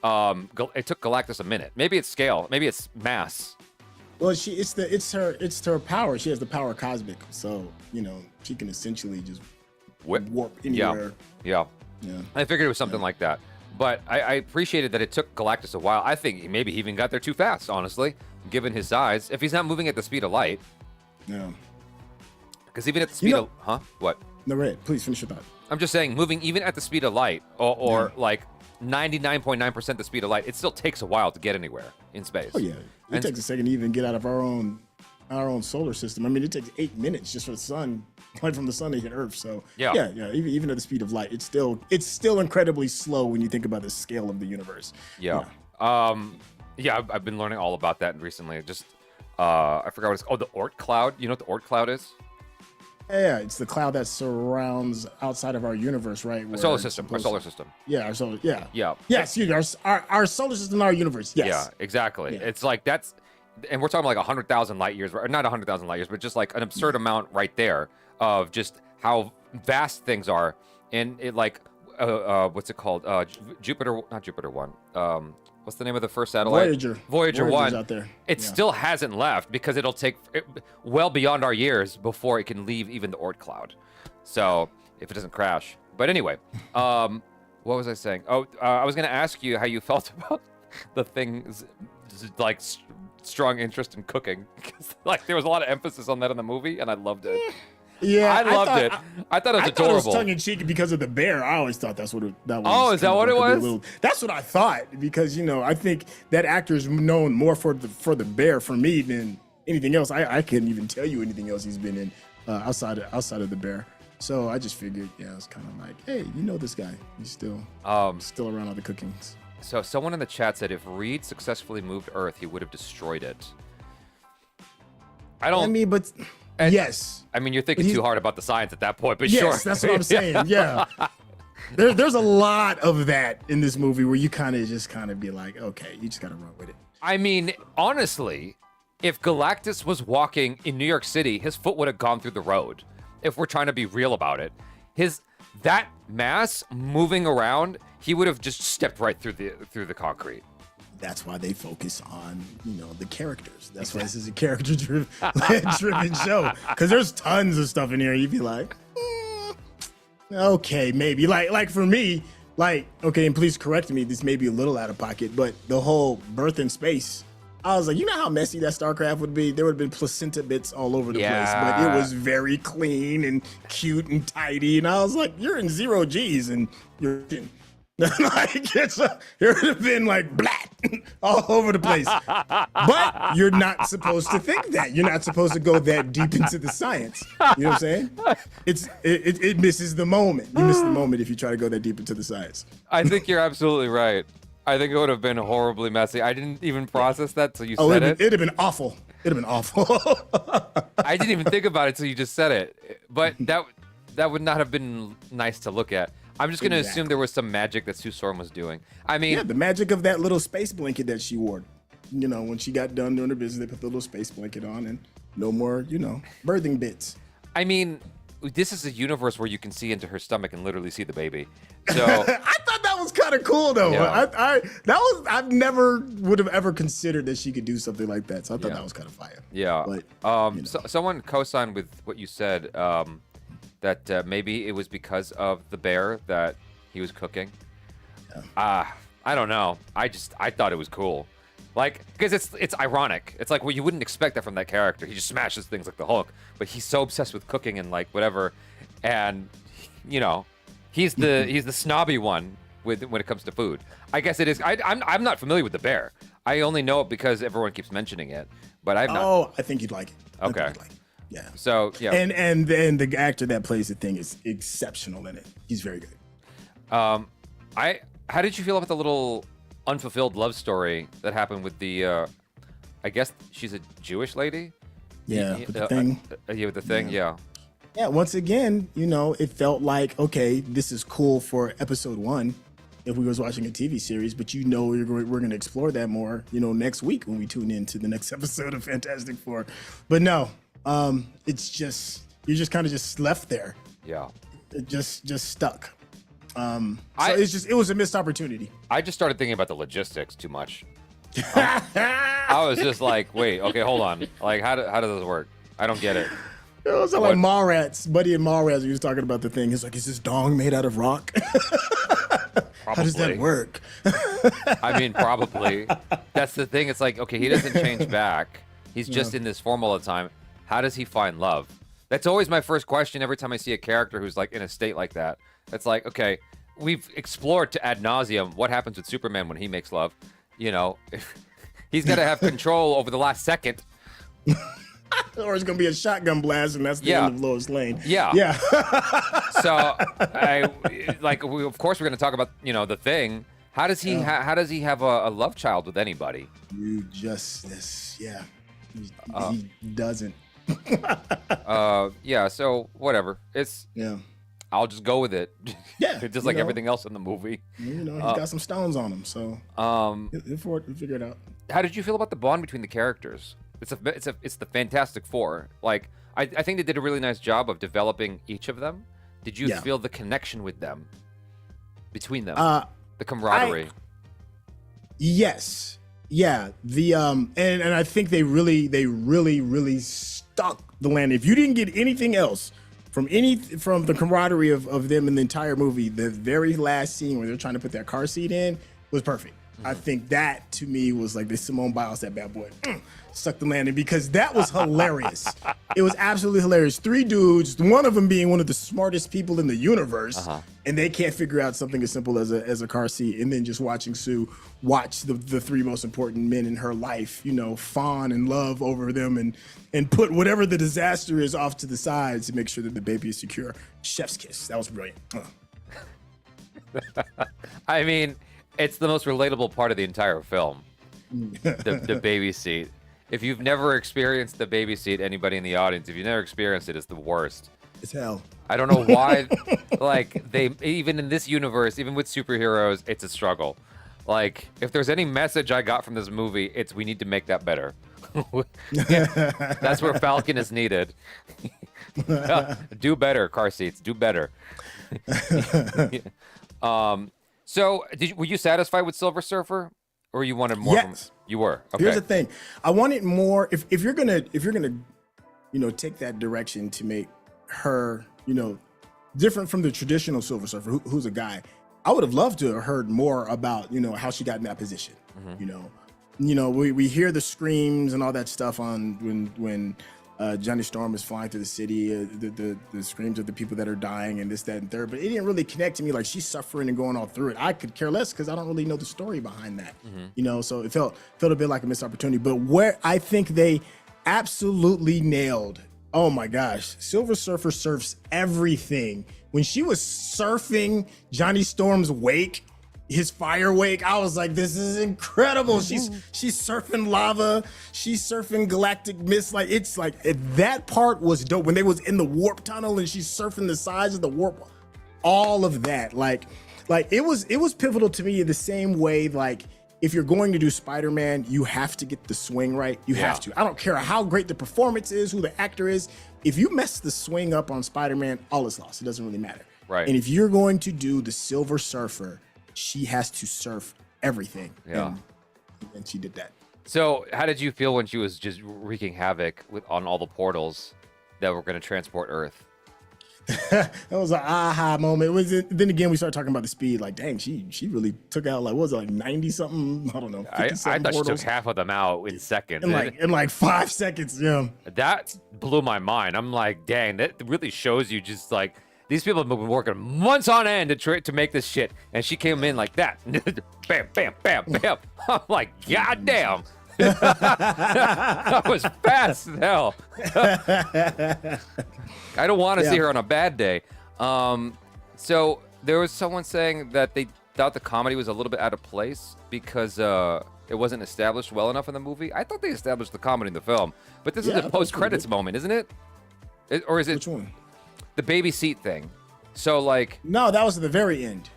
it took Galactus a minute. Maybe it's scale, maybe it's mass. Well, it's her power. She has the power cosmic, so you know she can essentially just warp anywhere. Yeah. I figured it was something like that. But I appreciated that it took Galactus a while. I think maybe he even got there too fast, honestly, given his size. If he's not moving at the speed of light. Yeah. Because even at the speed of... Huh? What? No, Red, please finish your thought. I'm just saying, moving even at the speed of light, or like 99.9% the speed of light, it still takes a while to get anywhere in space. Oh, yeah. It takes a second to even get out of our own solar system. I mean, it takes 8 minutes just for the sun, like from the sun to hit Earth. So yeah. Even at the speed of light, it's still incredibly slow when you think about the scale of the universe. Yeah. I've been learning all about that recently. Just I forgot what it's called. The Oort cloud. You know what the Oort cloud is? Yeah, it's the cloud that surrounds outside of our universe, right? Our solar system. Yeah, our solar. Yeah. Yeah. Yes, our solar system, our universe. Yes. Yeah, exactly. Yeah. It's like that's. And we're talking like 100,000 light years, or not 100,000 light years, but just like an absurd amount right there of just how vast things are. And it like, what's it called? Not Jupiter 1. What's the name of the first satellite? Voyager 1. Out there. It still hasn't left because it'll take well beyond our years before it can leave even the Oort cloud. So if it doesn't crash. But anyway, what was I saying? Oh, I was going to ask you how you felt about the things like strong interest in cooking, because like there was a lot of emphasis on that in the movie, and I loved it. Yeah, I loved it. I thought it was adorable. Thought it was tongue in cheek because of the bear. I always thought that's what that was. Oh, is that what it was? That's what I thought, because I think that actor is known more for the bear for me than anything else. I couldn't even tell you anything else he's been in outside of the Bear. So I just figured, yeah, it's kind of like, hey, you know this guy. He's still around all the cookings. So someone in the chat said if Reed successfully moved Earth, he would have destroyed it. Yes. I mean, you're thinking too hard about the science at that point, but yes, sure. That's what I'm saying. Yeah. There's a lot of that in this movie where you kind of be like, okay, you just got to run with it. I mean, honestly, if Galactus was walking in New York City, his foot would have gone through the road. If we're trying to be real about it, that mass moving around, he would have just stepped right through the concrete. That's why they focus on, the characters. That's why this is a character-driven show. Because there's tons of stuff in here. You'd be like, okay, maybe. Like for me, okay, and please correct me, this may be a little out of pocket, but the whole birth in space, I was like, you know how messy that StarCraft would be? There would have been placenta bits all over the place, but it was very clean and cute and tidy. And I was like, you're in 0 Gs and you're in. There would have been like blat all over the place. But you're not supposed to think that. You're not supposed to go that deep into the science. You know what I'm saying? It misses the moment. You miss the moment if you try to go that deep into the science. I think you're absolutely right. I think it would have been horribly messy. I didn't even process that till you said it. It'd have been awful. It'd have been awful. I didn't even think about it till you just said it. But that would not have been nice to look at. I'm just going to assume there was some magic that Sue Storm was doing. I mean... Yeah, the magic of that little space blanket that she wore. When she got done doing her business, they put the little space blanket on and no more, birthing bits. I mean, this is a universe where you can see into her stomach and literally see the baby. So I thought that was kind of cool, though. Yeah. I've never would have ever considered that she could do something like that. So I thought that was kind of fire. Yeah. But, so, someone co-signed with what you said, that maybe it was because of the bear that he was cooking. I don't know. I thought it was cool. Because it's ironic. It's like, well, you wouldn't expect that from that character. He just smashes things like the Hulk, but he's so obsessed with cooking and whatever. And, he's the snobby one when it comes to food. I guess it is. I'm not familiar with the bear. I only know it because everyone keeps mentioning it, but I've not. Oh, I think you'd like it. Okay. Yeah. So yeah. And then the actor that plays the thing is exceptional in it. He's very good. How did you feel about the little unfulfilled love story that happened with the I guess she's a Jewish lady? Yeah, with the thing. With the thing, yeah. Yeah, once again, it felt like, okay, this is cool for episode 1 if we was watching a TV series, but we're going to explore that more, next week when we tune in to the next episode of Fantastic Four. But no, it's just, you're just kind of just left there. Yeah. It just stuck. It was a missed opportunity. I just started thinking about the logistics too much. I was just like, wait, okay, hold on. How does this work? I don't get it. It was like Mallrats, Buddy and Mallrats. He was talking about the thing. He's like, is this dong made out of rock? How does that work? I mean, probably. That's the thing. It's like, okay, he doesn't change back. He's just in this form all the time. How does he find love? That's always my first question every time I see a character who's in a state like that. It's like, okay, we've explored to ad nauseum what happens with Superman when he makes love. He's got to have control over the last second. Or it's going to be a shotgun blast, and that's the end of Lois Lane. Yeah. Yeah. So, of course, we're going to talk about, the Thing. How does he how does he have a love child with anybody? He doesn't. So whatever. I'll just go with it. Yeah. Just like everything else in the movie. He's got some stones on him, so we'll figure it out. How did you feel about the bond between the characters? It's the Fantastic Four. I think they did a really nice job of developing each of them. Did you feel the connection with them? Between them? The camaraderie. Yes. Yeah. The and I think they really stuck the landing. If you didn't get anything else from the camaraderie of them in the entire movie, the very last scene where they're trying to put that car seat in was perfect. I think that to me was like the Simone Biles, that bad boy, suck the landing, because that was hilarious. It was absolutely hilarious. 3 dudes, one of them being one of the smartest people in the universe, and they can't figure out something as simple as a car seat, and then just watching Sue watch the 3 most important men in her life, fawn and love over them and put whatever the disaster is off to the side to make sure that the baby is secure. Chef's kiss. That was brilliant. I mean, it's the most relatable part of the entire film, the baby seat. If you've never experienced the baby seat, anybody in the audience, if you've never experienced it, it's the worst. It's hell. I don't know why, they, even in this universe, even with superheroes, it's a struggle. Like, if there's any message I got from this movie, it's we need to make that better. That's where Falcon is needed. Do better, car seats. Do better. So, were you satisfied with Silver Surfer, or you wanted more? Yes. You were. Okay. Here's the thing: I wanted more. If you're gonna take that direction to make her different from the traditional Silver Surfer, who's a guy, I would have loved to have heard more about how she got in that position. We hear the screams and all that stuff on when Johnny Storm is flying through the city, the screams of the people that are dying and this, that, and third. But it didn't really connect to me. Like, she's suffering and going all through it. I could care less because I don't really know the story behind that. So it felt a bit like a missed opportunity. But where I think they absolutely nailed, oh my gosh, Silver Surfer surfs everything. When she was surfing Johnny Storm's wake, his fire wake, I was like, this is incredible. She's surfing lava, she's surfing galactic mist. Like, it's like, that part was dope. When they was in the warp tunnel and she's surfing the sides of the warp, all of that, like it was pivotal to me in the same way. Like, if you're going to do Spider-Man, you have to get the swing right. You have to. I don't care how great the performance is, who the actor is. If you mess the swing up on Spider-Man, all is lost. It doesn't really matter. Right. And if you're going to do the Silver Surfer, she has to surf everything. Yeah. And she did that. So, how did you feel when she was just wreaking havoc on all the portals that were going to transport Earth? That was an aha moment. Then again, we started talking about the speed. Like, dang, she really took out, like, what was it, like 90 something? I don't know. I thought she took half of them out in seconds. In like 5 seconds. Yeah. That blew my mind. I'm like, dang, that really shows you just like. These people have been working months on end to make this shit, and she came in like that. Bam, bam, bam, bam. I'm like, God damn. That was fast as hell. I don't want to see her on a bad day. So there was someone saying that they thought the comedy was a little bit out of place because it wasn't established well enough in the movie. I thought they established the comedy in the film, but this is the post-credits moment, isn't it? Or is it? Which one? The baby seat thing. So, like... No, that was at the very end.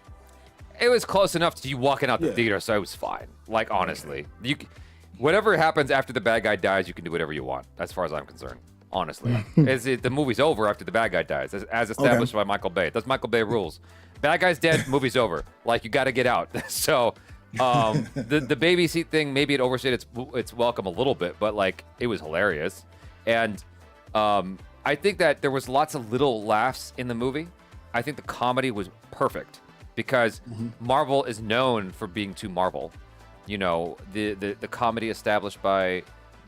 It was close enough to you walking out the theater, so it was fine. Like, honestly. Whatever happens after the bad guy dies, you can do whatever you want, as far as I'm concerned. Honestly. The movie's over after the bad guy dies, as established by Michael Bay. That's Michael Bay rules. Bad guy's dead, movie's over. Like, you got to get out. So, the baby seat thing, maybe it overstayed its welcome a little bit, but, like, it was hilarious. And... I think that there was lots of little laughs in the movie. I think the comedy was perfect because Marvel is known for being too Marvel. The comedy established by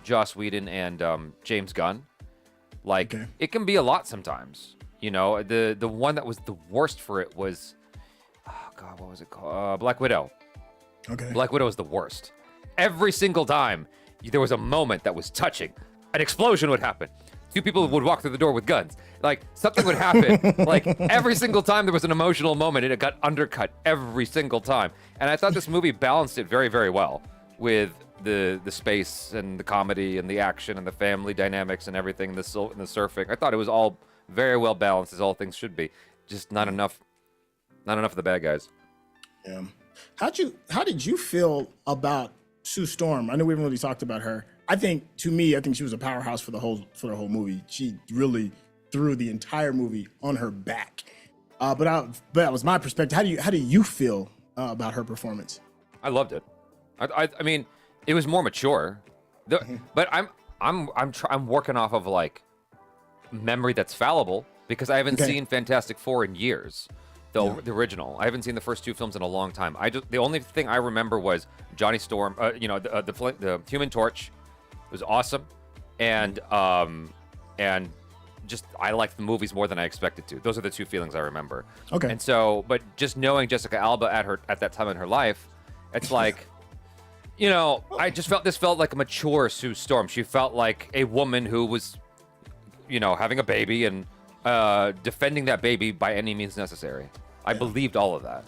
Joss Whedon and James Gunn. Like, it can be a lot sometimes. The one that was the worst for it was, oh God, what was it called? Black Widow. Okay. Black Widow was the worst. Every single time there was a moment that was touching, an explosion would happen. 2 people would walk through the door with guns. Like, something would happen. Like, every single time there was an emotional moment, and it got undercut every single time. And I thought this movie balanced it very, very well with the space and the comedy and the action and the family dynamics and everything, and the surfing. I thought it was all very well balanced, as all things should be. Just not enough of the bad guys. Yeah. How did you feel about Sue Storm? I know we haven't really talked about her. I think she was a powerhouse for the whole movie. She really threw the entire movie on her back. But that was my perspective. How do you feel about her performance? I loved it. I mean, it was more mature. But I'm working off of like memory that's fallible because I haven't seen Fantastic Four in years. the original. I haven't seen the first two films in a long time. The only thing I remember was Johnny Storm. The Human Torch was awesome, and just I liked the movies more than I expected to. Those are the two feelings I remember. Okay. And so, but just knowing Jessica Alba at that time in her life, it's like, I just felt like a mature Sue Storm. She felt like a woman who was, having a baby and defending that baby by any means necessary. I believed all of that.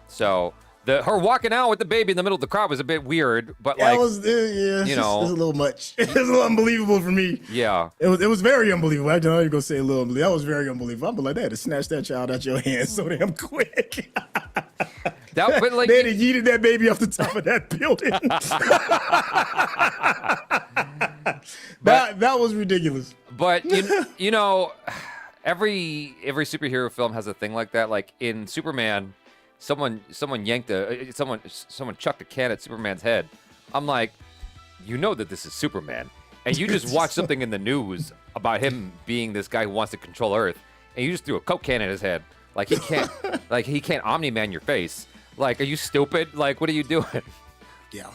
So her walking out with the baby in the middle of the crowd was a bit weird, but it was a little much. It was a little unbelievable for me. Yeah, it was very unbelievable. Actually, I'm not even gonna say a little unbelievable. That was very unbelievable. I'm like, they had to snatch that child out your hands so damn quick. They had yeeted that baby off the top of that building. that was ridiculous. But every superhero film has a thing like that. Like in Superman, someone chucked a can at Superman's head. I'm like, that this is Superman, and you just watched something in the news about him being this guy who wants to control Earth, and you just threw a Coke can at his head. Like he can't Omni-Man your face. Like, are you stupid? Like, what are you doing? Yeah.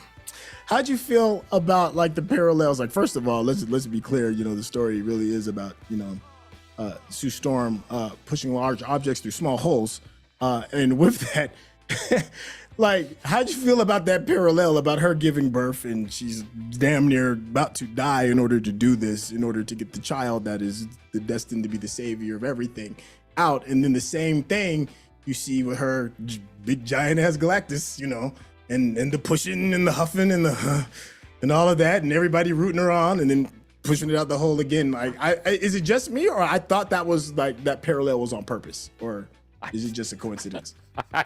How'd you feel about like the parallels? Like, first of all, let's be clear. The story really is about Sue Storm pushing large objects through small holes, and with that, like, how'd you feel about that parallel about her giving birth and she's damn near about to die in order to do this, in order to get the child that is destined to be the savior of everything out, and then the same thing you see with her big giant ass Galactus, and the pushing and the huffing and and all of that, and everybody rooting her on, and then pushing it out the hole again. Like, is it just me, or I thought that was like that parallel was on purpose, or is it just a coincidence? I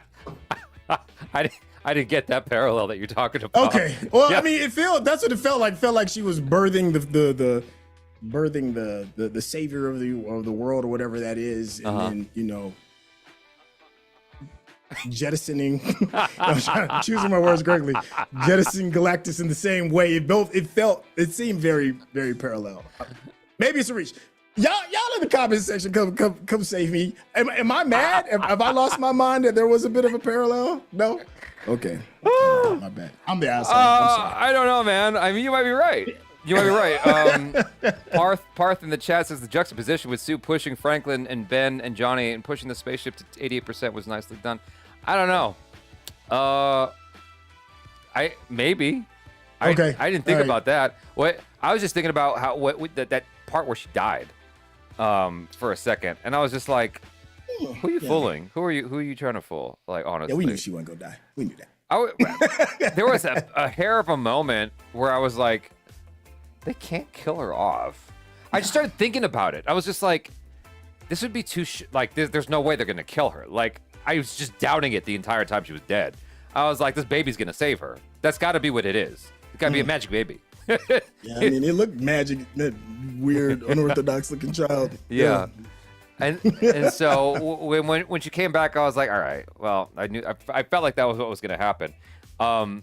didn't get that parallel that you're talking about. Okay, well, yeah. I mean, that's what it felt like. Felt like she was birthing the savior of the world or whatever that is, and then jettisoning. I'm choosing my words correctly. Jettisoning Galactus in the same way. It seemed very, very parallel. Maybe it's a reach. Y'all in the comment section, come save me. Am I mad? Have I lost my mind that there was a bit of a parallel? No. Okay. My bad. I'm the asshole. I'm sorry. I don't know, man. I mean, you might be right. Parth in the chat says the juxtaposition with Sue pushing Franklin and Ben and Johnny and pushing the spaceship to 88% was nicely done. I don't know. Maybe. Okay. I didn't think about that. I was just thinking about how that part where she died, for a second, and I was just like, who are you fooling? Who are you trying to fool? Like, honestly. Yeah, we knew she wasn't gonna die. We knew that. There was a hair of a moment where I was like, they can't kill her off. I just started thinking about it. I was just like, this would be too there's no way they're gonna kill her. Like, I was just doubting it the entire time she was dead. I was like, this baby's gonna save her. That's got to be what it is. It's got to be a magic baby. Yeah, I mean, it looked magic. That weird, unorthodox looking child. Yeah. And so when she came back, I was like, all right, well, I felt like that was what was gonna happen. How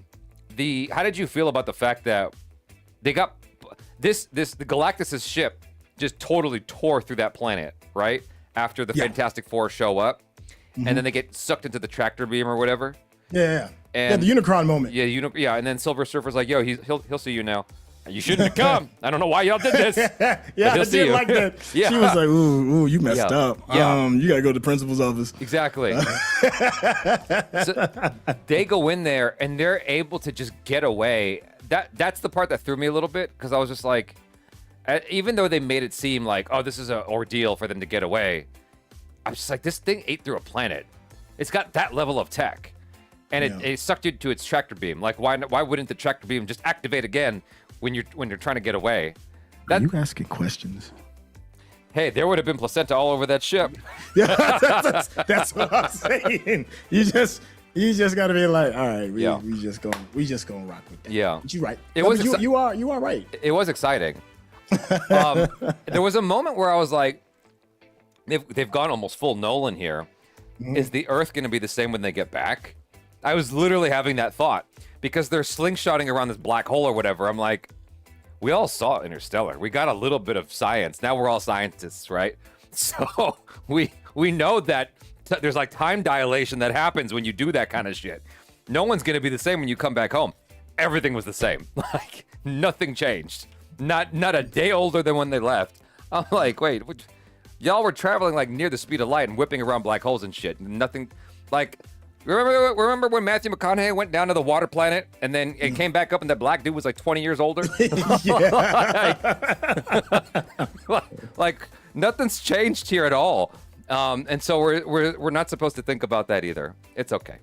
did you feel about the fact that they got the Galactus' ship just totally tore through that planet, right? After the Fantastic Four show up, and then they get sucked into the tractor beam or whatever. Yeah. And the Unicron moment. Yeah, and then Silver Surfer's like, yo, he'll see you now. You shouldn't have come. I don't know why y'all did this. Yeah, I did like that. Yeah. She was like, ooh, you messed up. Yeah. You got to go to the principal's office. Exactly. So they go in there, and they're able to just get away. That's the part that threw me a little bit, because I was just like, even though they made it seem like, oh, this is an ordeal for them to get away, I was just like, this thing ate through a planet. It's got that level of tech. And it sucked you to its tractor beam. Like, why wouldn't the tractor beam just activate again when you're trying to get away? Are you asking questions? Hey, there would have been placenta all over that ship. Yeah, that's what I'm saying. You just got to be like, all right, we just gonna rock with that. Yeah, but you're right. You are right. It was exciting. There was a moment where I was like, they've gone almost full Nolan here. Mm-hmm. Is the Earth going to be the same when they get back? I was literally having that thought, because they're slingshotting around this black hole or whatever. I'm like, we all saw Interstellar. We got a little bit of science. Now we're all scientists, right? So we know that there's like time dilation that happens when you do that kind of shit. No one's gonna be the same when you come back home. Everything was the same. Like nothing changed. Not a day older than when they left. I'm like, wait, y'all were traveling like near the speed of light and whipping around black holes and shit. Nothing, like, remember when Matthew McConaughey went down to the water planet and then it came back up and that black dude was like 20 years older? like nothing's changed here at all. And so we're not supposed to think about that either. It's okay.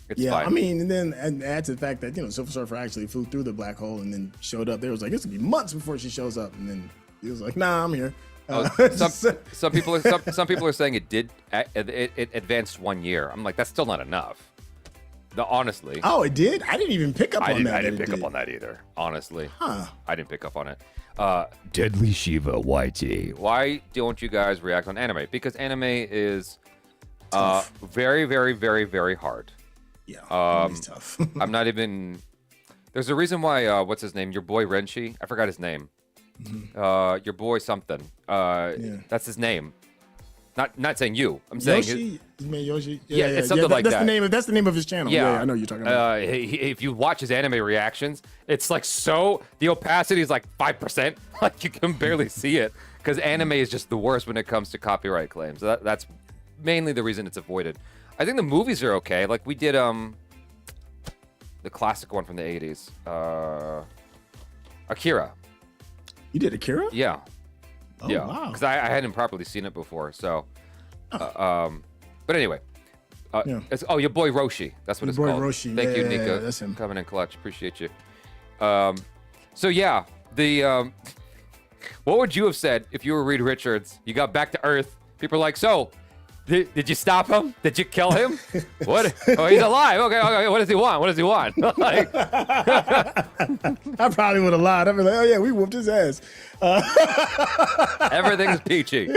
It's fine. I mean, and add to the fact that, Silver Surfer actually flew through the black hole and then showed up. There was like, it's gonna be months before she shows up, and then he was like, nah, I'm here. Some people are saying it advanced 1 year. I'm like, that's still not enough. Honestly. Oh, it did? I didn't even pick up on that. I didn't pick up on that either. Honestly. Huh. I didn't pick up on it. Deadly Shiva YT. Why don't you guys react on anime? Because anime is very, very, very, very hard. Yeah, it's tough. I'm not even. There's a reason why. What's his name? Your boy Renshi. I forgot his name. Your boy something. That's his name. Not saying you. I'm saying Yoshi. You mean Yoshi? Yeah, it's something like that's that. The name. That's the name of his channel. Yeah, I know you're talking about. If you watch his anime reactions, it's like the opacity is like 5%. Like you can barely see it because anime is just the worst when it comes to copyright claims. That's mainly the reason it's avoided. I think the movies are okay. Like we did the classic one from the 80s. Akira. You did Akira? Yeah. Oh, yeah. wow. Because I hadn't properly seen it before. So, but anyway. Your boy Roshi. That's what it's called. Roshi. Thank you, Nika. That's him. Coming in clutch. Appreciate you. So yeah, what would you have said if you were Reed Richards? You got back to Earth. People are like, so, did you stop him? Did you kill him? What? Oh, he's alive. Okay. What does he want? What does he want? Like, I probably would have lied. I'd be like, oh yeah, we whooped his ass. everything's peachy.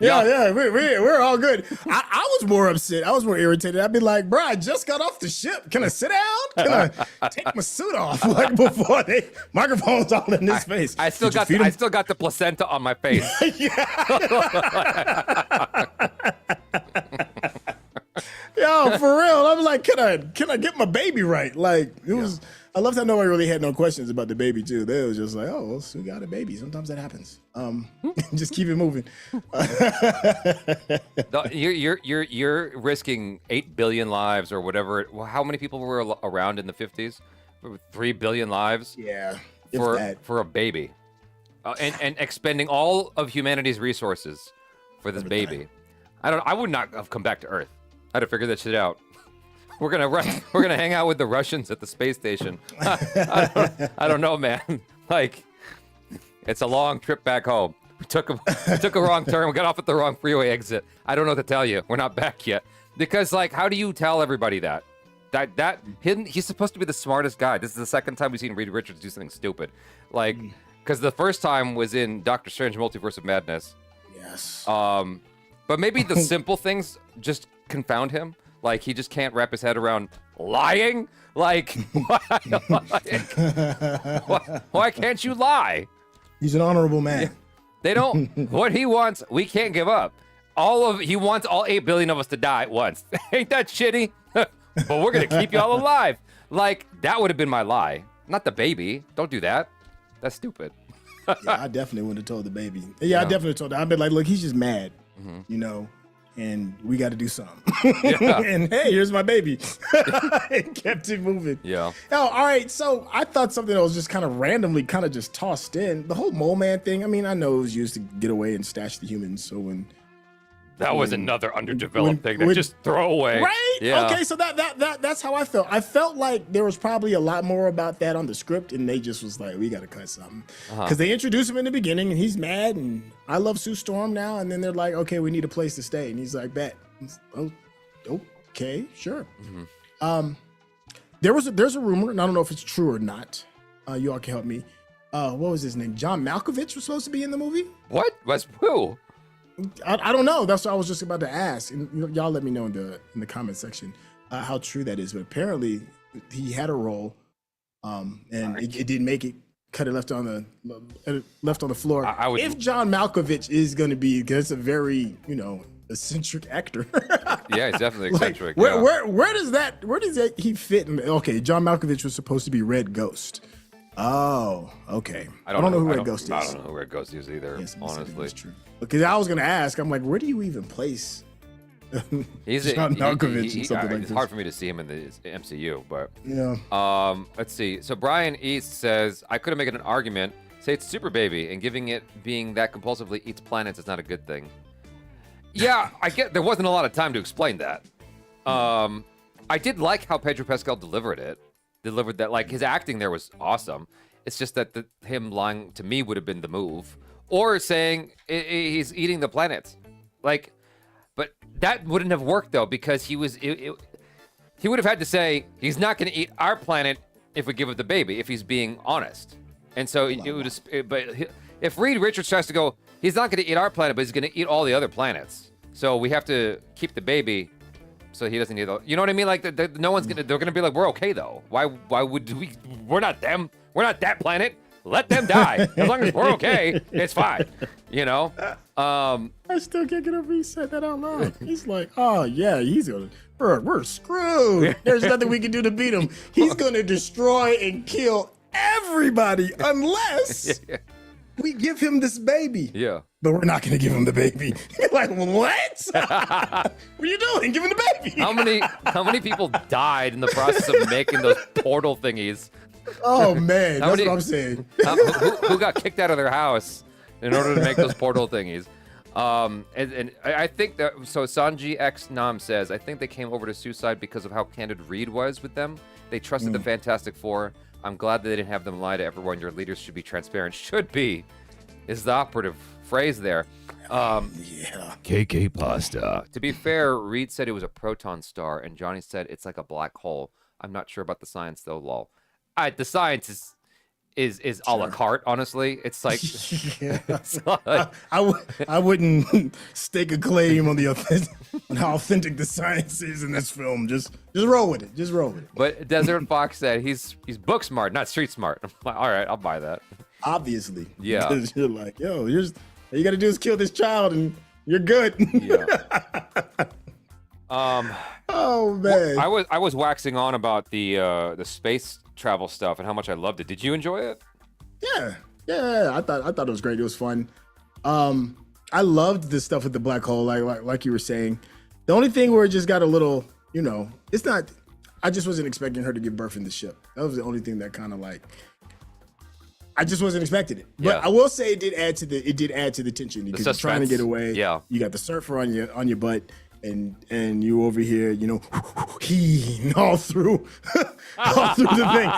Yeah, we're all good. I was more upset. I was more irritated. I'd be like, bro, I just got off the ship. Can I sit down? Can I take my suit off? Like before microphones all in his face. I still got the placenta on my face. Yo, for real. I'm like, can I get my baby right? Like it was. I love that nobody really had no questions about the baby too. They was just like, oh, well, we got a baby. Sometimes that happens. Just keep it moving. You're risking 8 billion lives or whatever. How many people were around in the 50s? 3 billion lives. Yeah. For a baby, and expending all of humanity's resources for this baby. I would not have come back to Earth. I'd have figured that shit out. We're gonna hang out with the Russians at the space station. I don't know, man. Like, it's a long trip back home. We took a wrong turn. We got off at the wrong freeway exit. I don't know what to tell you. We're not back yet. Because like, how do you tell everybody that? He's supposed to be the smartest guy. This is the second time we've seen Reed Richards do something stupid. Like, because the first time was in Doctor Strange Multiverse of Madness. Yes. But maybe the simple things just confound him. Like, he just can't wrap his head around lying. Like, why can't you lie? He's an honorable man. They don't. What he wants, we can't give up. He wants all 8 billion of us to die at once. Ain't that shitty? But we're gonna keep y'all alive. Like, that would have been my lie. Not the baby. Don't do that. That's stupid. Yeah, I definitely would have told the baby. Yeah, I definitely told her. I'd be like, look, he's just mad, and we got to do something. Yeah. And hey, here's my baby. And kept it moving. Yeah. Oh, all right. So I thought something that was just kind of randomly kind of just tossed in. The whole mole man thing. I mean, I know it was used to get away and stash the humans. So that was another underdeveloped thing that just throw away. Right? Yeah. Okay, so that's how I felt. I felt like there was probably a lot more about that on the script, and they just was like, we got to cut something. Because they introduced him in the beginning, and he's mad, and I love Sue Storm now, and then they're like, okay, we need a place to stay. And he's like, bet. Oh, okay, sure. There's a rumor, and I don't know if it's true or not. You all can help me. What was his name? John Malkovich was supposed to be in the movie? What? Was who? I don't know. That's what I was just about to ask, and y'all let me know in the comment section how true that is. But apparently, he had a role, and it didn't make it. Cut it left on the floor. If John Malkovich is going to be, because it's a very eccentric actor. Yeah, he's definitely Like, eccentric. where, yeah. where does that he fit in? Okay, John Malkovich was supposed to be Red Ghost. Oh, okay. I don't know who Red Ghost is. I don't know who Red Ghost is either, Yes, honestly. that's true. Because I was gonna ask, I'm like, where do you even place He's John Malkovich in something like it's this? hard for me to see him in the MCU, but Yeah. let's see. So Brian East says, I could have made an argument, say it's Super Baby, and giving it being that compulsively eats planets is not a good thing. Yeah, I get there wasn't a lot of time to explain that. I did like how Pedro Pascal delivered that. Like his acting there was awesome. It's just that him lying to me would have been the move, or saying he's eating the planets, like. But that wouldn't have worked though, because he would have had to say he's not going to eat our planet if we give up the baby, if he's being honest. And so if Reed Richards tries to go, he's not going to eat our planet, but he's going to eat all the other planets. So we have to keep the baby, so he doesn't eat. You know what I mean? Like no one's gonna. They're gonna be like, we're okay though. Why would we? We're not them. We're not that planet. Let them die. As long as we're okay, it's fine. You know? I still can't get over he said that out loud. He's like, oh yeah, we're screwed. There's nothing we can do to beat him. He's gonna destroy and kill everybody unless we give him this baby. Yeah. But we're not gonna give him the baby. You're like, what? What are you doing? Give him the baby. How many people died in the process of making those portal thingies? Oh man, that's what I'm saying. Who got kicked out of their house in order to make those portal thingies? And I think that, so Sanji X Nam says, I think they came over to Suicide because of how candid Reed was with them. They trusted the Fantastic Four. I'm glad that they didn't have them lie to everyone. Your leaders should be transparent. Should be is the operative phrase there. Yeah. KK pasta. To be fair, Reed said it was a proton star, and Johnny said it's like a black hole. I'm not sure about the science though, lol. The science is a la carte, honestly. It's like, it's like I wouldn't stake a claim on on how authentic the science is in this film. Just roll with it. Just roll with it. But Desert Fox said he's book smart, not street smart. I'm like, all right, I'll buy that. Obviously. Yeah. Because you're like, yo, all you got to do is kill this child and you're good. Yeah. Oh man. I was waxing on about the space travel stuff and how much I loved it. Did you enjoy it? Yeah. I thought it was great. It was fun. I loved the stuff with the black hole, like you were saying. The only thing where it just got a little, it's not. I just wasn't expecting her to give birth in the ship. That was the only thing that kind of like. I just wasn't expecting it. But Yeah. I will say it did add to the tension because you're trying to get away. Yeah. You got the surfer on your butt. And you over here, he all through the thing.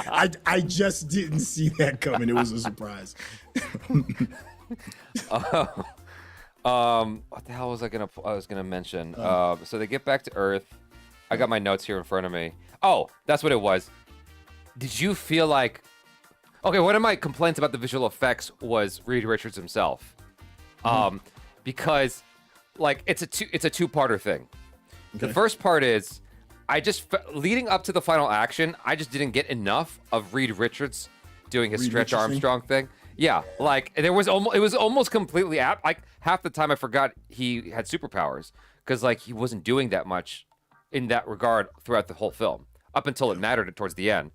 I just didn't see that coming. It was a surprise. What the hell was I was gonna mention? So they get back to Earth. I got my notes here in front of me. Oh, that's what it was. Did you feel like? Okay, one of my complaints about the visual effects was Reed Richards himself, because. Like it's a two-parter thing. Okay. The first part is leading up to the final action, I just didn't get enough of Reed Richards doing his Stretch Armstrong thing. Yeah, like it was almost completely apt. Like half the time I forgot he had superpowers because like he wasn't doing that much in that regard throughout the whole film up until it mattered towards the end.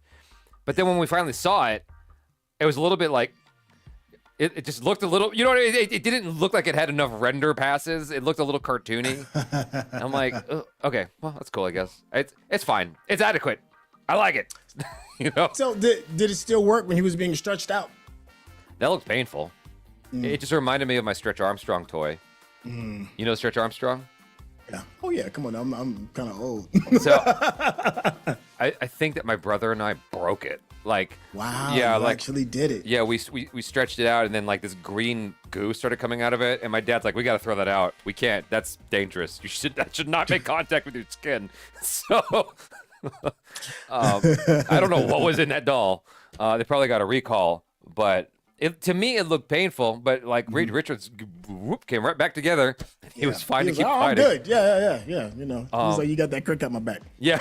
But then when we finally saw it, it was a little bit like. It just looked a little, it didn't look like it had enough render passes. It looked a little cartoony. I'm like, okay, well, that's cool, I guess. It's fine. It's adequate. I like it. So did it still work when he was being stretched out? That looked painful. It just reminded me of my Stretch Armstrong toy. You know Stretch Armstrong? Yeah. Oh yeah, come on. I'm kind of old. So I think that my brother and I broke it. Like, wow, yeah, you like actually did it. Yeah, we stretched it out, and then like this green goo started coming out of it, and my dad's like, "We got to throw that out. We can't. That's dangerous. That should not make contact with your skin." So I don't know what was in that doll. They probably got a recall, but to me it looked painful. But like Reed Richards, came right back together. He was fine to keep fighting. I'm good. Yeah. He's like, you got that crick out my back. Yeah.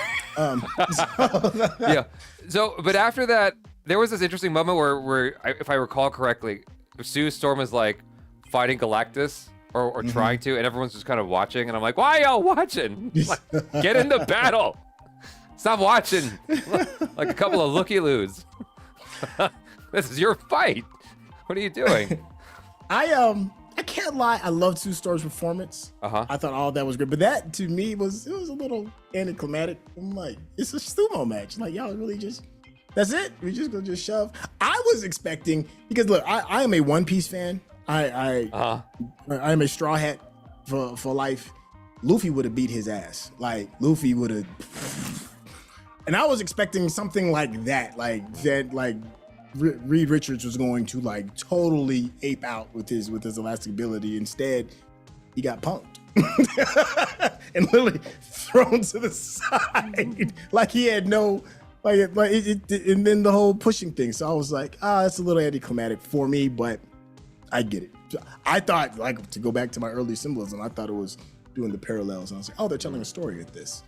Yeah. So, but after that, there was this interesting moment where if I recall correctly, Sue Storm is like fighting Galactus, or trying to, and everyone's just kind of watching, and I'm like, why are y'all watching? Like, get in the battle. Stop watching like a couple of looky-loos. This is your fight. What are you doing? I can't lie. I love Sue Storm's performance. I thought all that was great, but that to me it was a little anticlimactic. I'm like, it's a sumo match. Like y'all really just that's it. We just gonna just shove. I was expecting because look, I am a One Piece fan. I am a Straw Hat for life. Luffy would have beat his ass. Like Luffy would have, and I was expecting something like that. Like Reed Richards was going to like totally ape out with his elastic ability. Instead, he got punked and literally thrown to the side like he had no and then the whole pushing thing. So I was like, it's a little anticlimactic for me, but I get it. I thought, like, to go back to my early symbolism, I thought it was doing the parallels. And I was like, they're telling a story with this.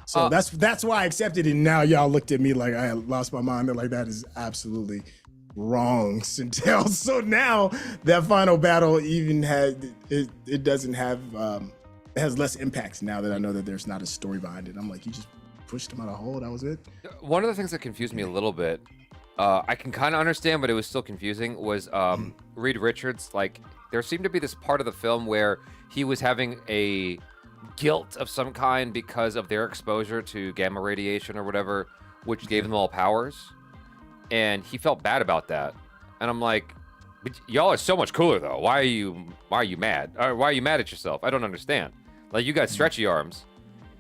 So that's why I accepted it. And now y'all looked at me like I had lost my mind. They're like, that is absolutely wrong, Sintel. So now that final battle even it doesn't have, it has less impacts now that I know that there's not a story behind it. I'm like, you just pushed him out of a hole. That was it. One of the things that confused me a little bit, I can kind of understand, but it was still confusing, was Reed Richards. Like, there seemed to be this part of the film where he was having a guilt of some kind because of their exposure to gamma radiation or whatever, which gave them all powers. And he felt bad about that. And I'm like, but y'all are so much cooler though. Why are you mad? Or why are you mad at yourself? I don't understand. Like, you got stretchy arms.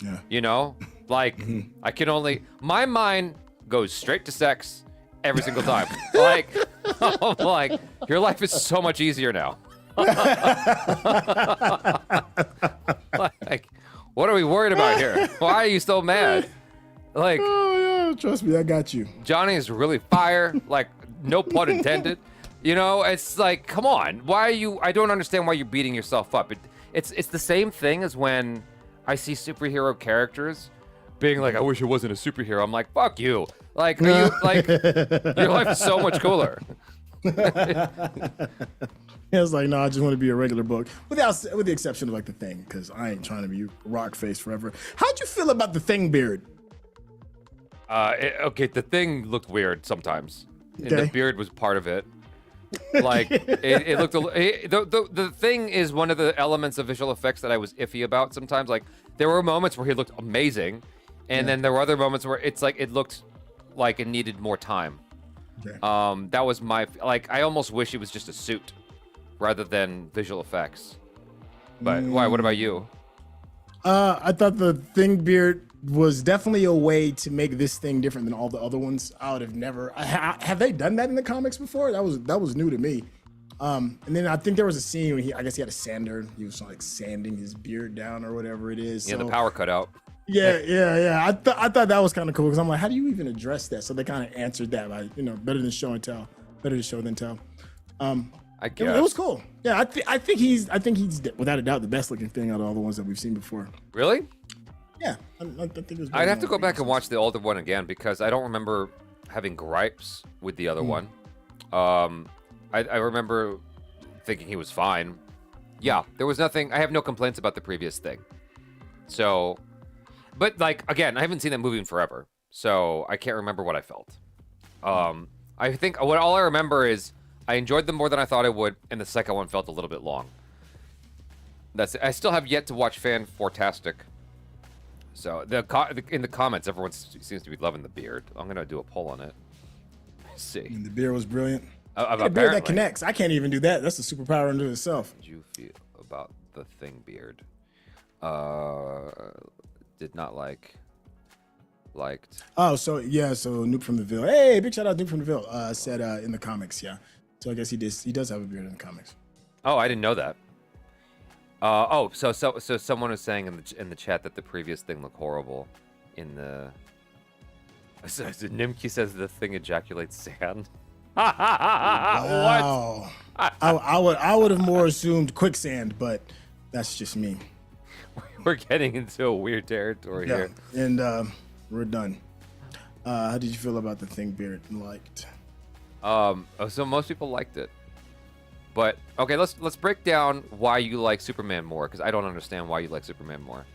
Yeah. You know? Like, I can only, my mind goes straight to sex every single time. Like, I'm like, your life is so much easier now. Like, what are we worried about here? Why are you so mad? Like, oh yeah, trust me, I got you. Johnny is really fire. Like, no pun intended. You know, it's like, come on. Why are you? I don't understand why you're beating yourself up. It's the same thing as when I see superhero characters being like, I wish I wasn't a superhero. I'm like, fuck you. Like, are you like, your life is so much cooler. It's like, no, I just want to be a regular book, with the exception of like the Thing, because I ain't trying to be rock face forever. How'd you feel about the Thing beard? Okay, the Thing looked weird sometimes, and Okay. the beard was part of it. Like, it looked. The Thing is one of the elements of visual effects that I was iffy about sometimes. Like, there were moments where he looked amazing, and then there were other moments where it's like it looked like it needed more time. Okay. That was my like. I almost wish it was just a suit rather than visual effects. But why? What about you? I thought the Thing beard was definitely a way to make this thing different than all the other ones. I would have never. Have they done that in the comics before? That was new to me. And then I think there was a scene where I guess he had a sander. He was like sanding his beard down or whatever it is. Yeah, so, the power cut out. Yeah. I thought that was kind of cool because I'm like, how do you even address that? So they kind of answered that by, better than show and tell, better to show than tell. I guess it was cool. Yeah, I think he's without a doubt the best looking thing out of all the ones that we've seen before. Really? Yeah, I think it was. I'd have to go back and watch the older one again because I don't remember having gripes with the other one. I remember thinking he was fine. Yeah, there was nothing. I have no complaints about the previous Thing. So, but like again, I haven't seen that movie in forever, so I can't remember what I felt. I think all I remember is I enjoyed them more than I thought I would, and the second one felt a little bit long. That's it. I still have yet to watch Fantastic. So in the comments, everyone seems to be loving the beard. I'm gonna do a poll on it. Let's see. And the beard was brilliant. Apparently. A beard that connects. I can't even do that. That's a superpower unto itself. How did you feel about the Thing beard? Did not liked. Oh, so Nuke from the Ville. Hey, big shout out Nuke from the Ville. Said in the comics, yeah. So I guess he does have a beard in the comics. Oh, I didn't know that. So someone was saying in the chat that the previous Thing looked horrible. In the Nimki says the Thing ejaculates sand. Wow. What? I would have more assumed quicksand, but that's just me. We're getting into a weird territory here. And we're done. How did you feel about the Thing beard? Liked? So most people liked it, But okay, let's break down why you like Superman more, because I don't understand why you like Superman more.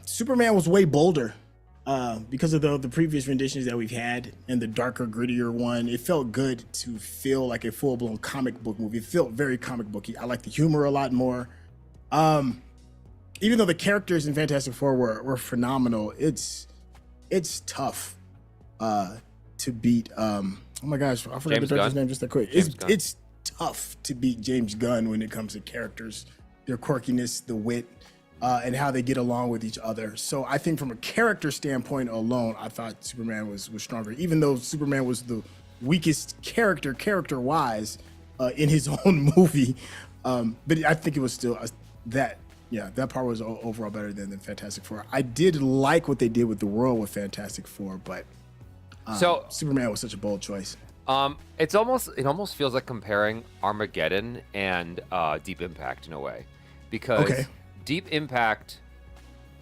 Superman was way bolder because of the previous renditions that we've had, and the darker, grittier one. It felt good to feel like a full-blown comic book movie. It felt very comic booky. I like the humor a lot more. Even though the characters in Fantastic Four were phenomenal, it's tough to beat. Oh my gosh, I forgot James the director's Gunn? name just that quick. James Gunn. It's tough to beat James Gunn when it comes to characters, their quirkiness, the wit, and how they get along with each other. So I think from a character standpoint alone, I thought Superman was stronger, even though Superman was the weakest character-wise, in his own movie. But I think it was still that part was overall better than Fantastic Four. I did like what they did with the world with Fantastic Four, but So Superman was such a bold choice. it almost feels like comparing Armageddon and Deep Impact in a way, because Deep Impact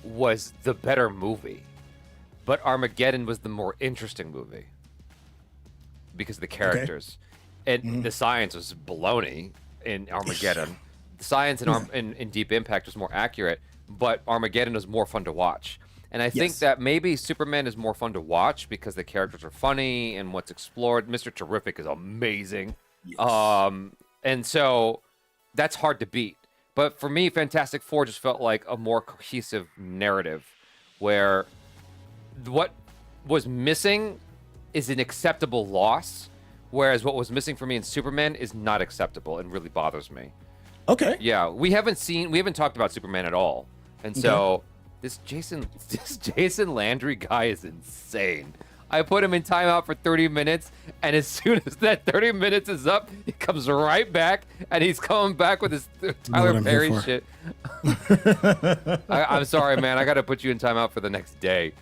was the better movie, but Armageddon was the more interesting movie because of the characters. And the science was baloney in Armageddon. The science in Deep Impact was more accurate, but Armageddon was more fun to watch. And I think that maybe Superman is more fun to watch because the characters are funny and what's explored. Mr. Terrific is amazing. Yes. And so that's hard to beat. But for me, Fantastic Four just felt like a more cohesive narrative where what was missing is an acceptable loss, whereas what was missing for me in Superman is not acceptable and really bothers me. Okay. Yeah, we haven't talked about Superman at all. And so this Jason Landry guy is insane. I put him in timeout for 30 minutes, and as soon as that 30 minutes is up, he comes right back, and he's coming back with his Tyler Perry shit. I'm sorry, man. I got to put you in timeout for the next day.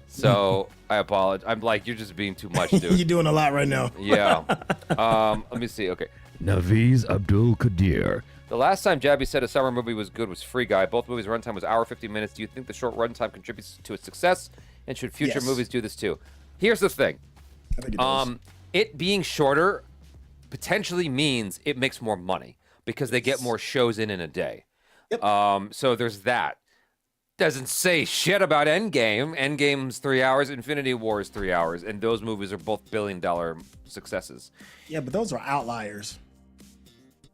So I apologize. I'm like, you're just being too much, dude. You're doing a lot right now. Yeah. Let me see. Okay. Naviz Abdul Qadir. The last time Jaby said a summer movie was good was Free Guy. Both movies' runtime was hour 50 minutes. Do you think the short runtime contributes to its success? And should future movies do this too? Here's the thing. I think it does. It being shorter potentially means it makes more money because they get more shows in a day. Yep. So there's that. Doesn't say shit about Endgame. Endgame's 3 hours. Infinity War is 3 hours. And those movies are both billion-dollar successes. Yeah, but those are outliers.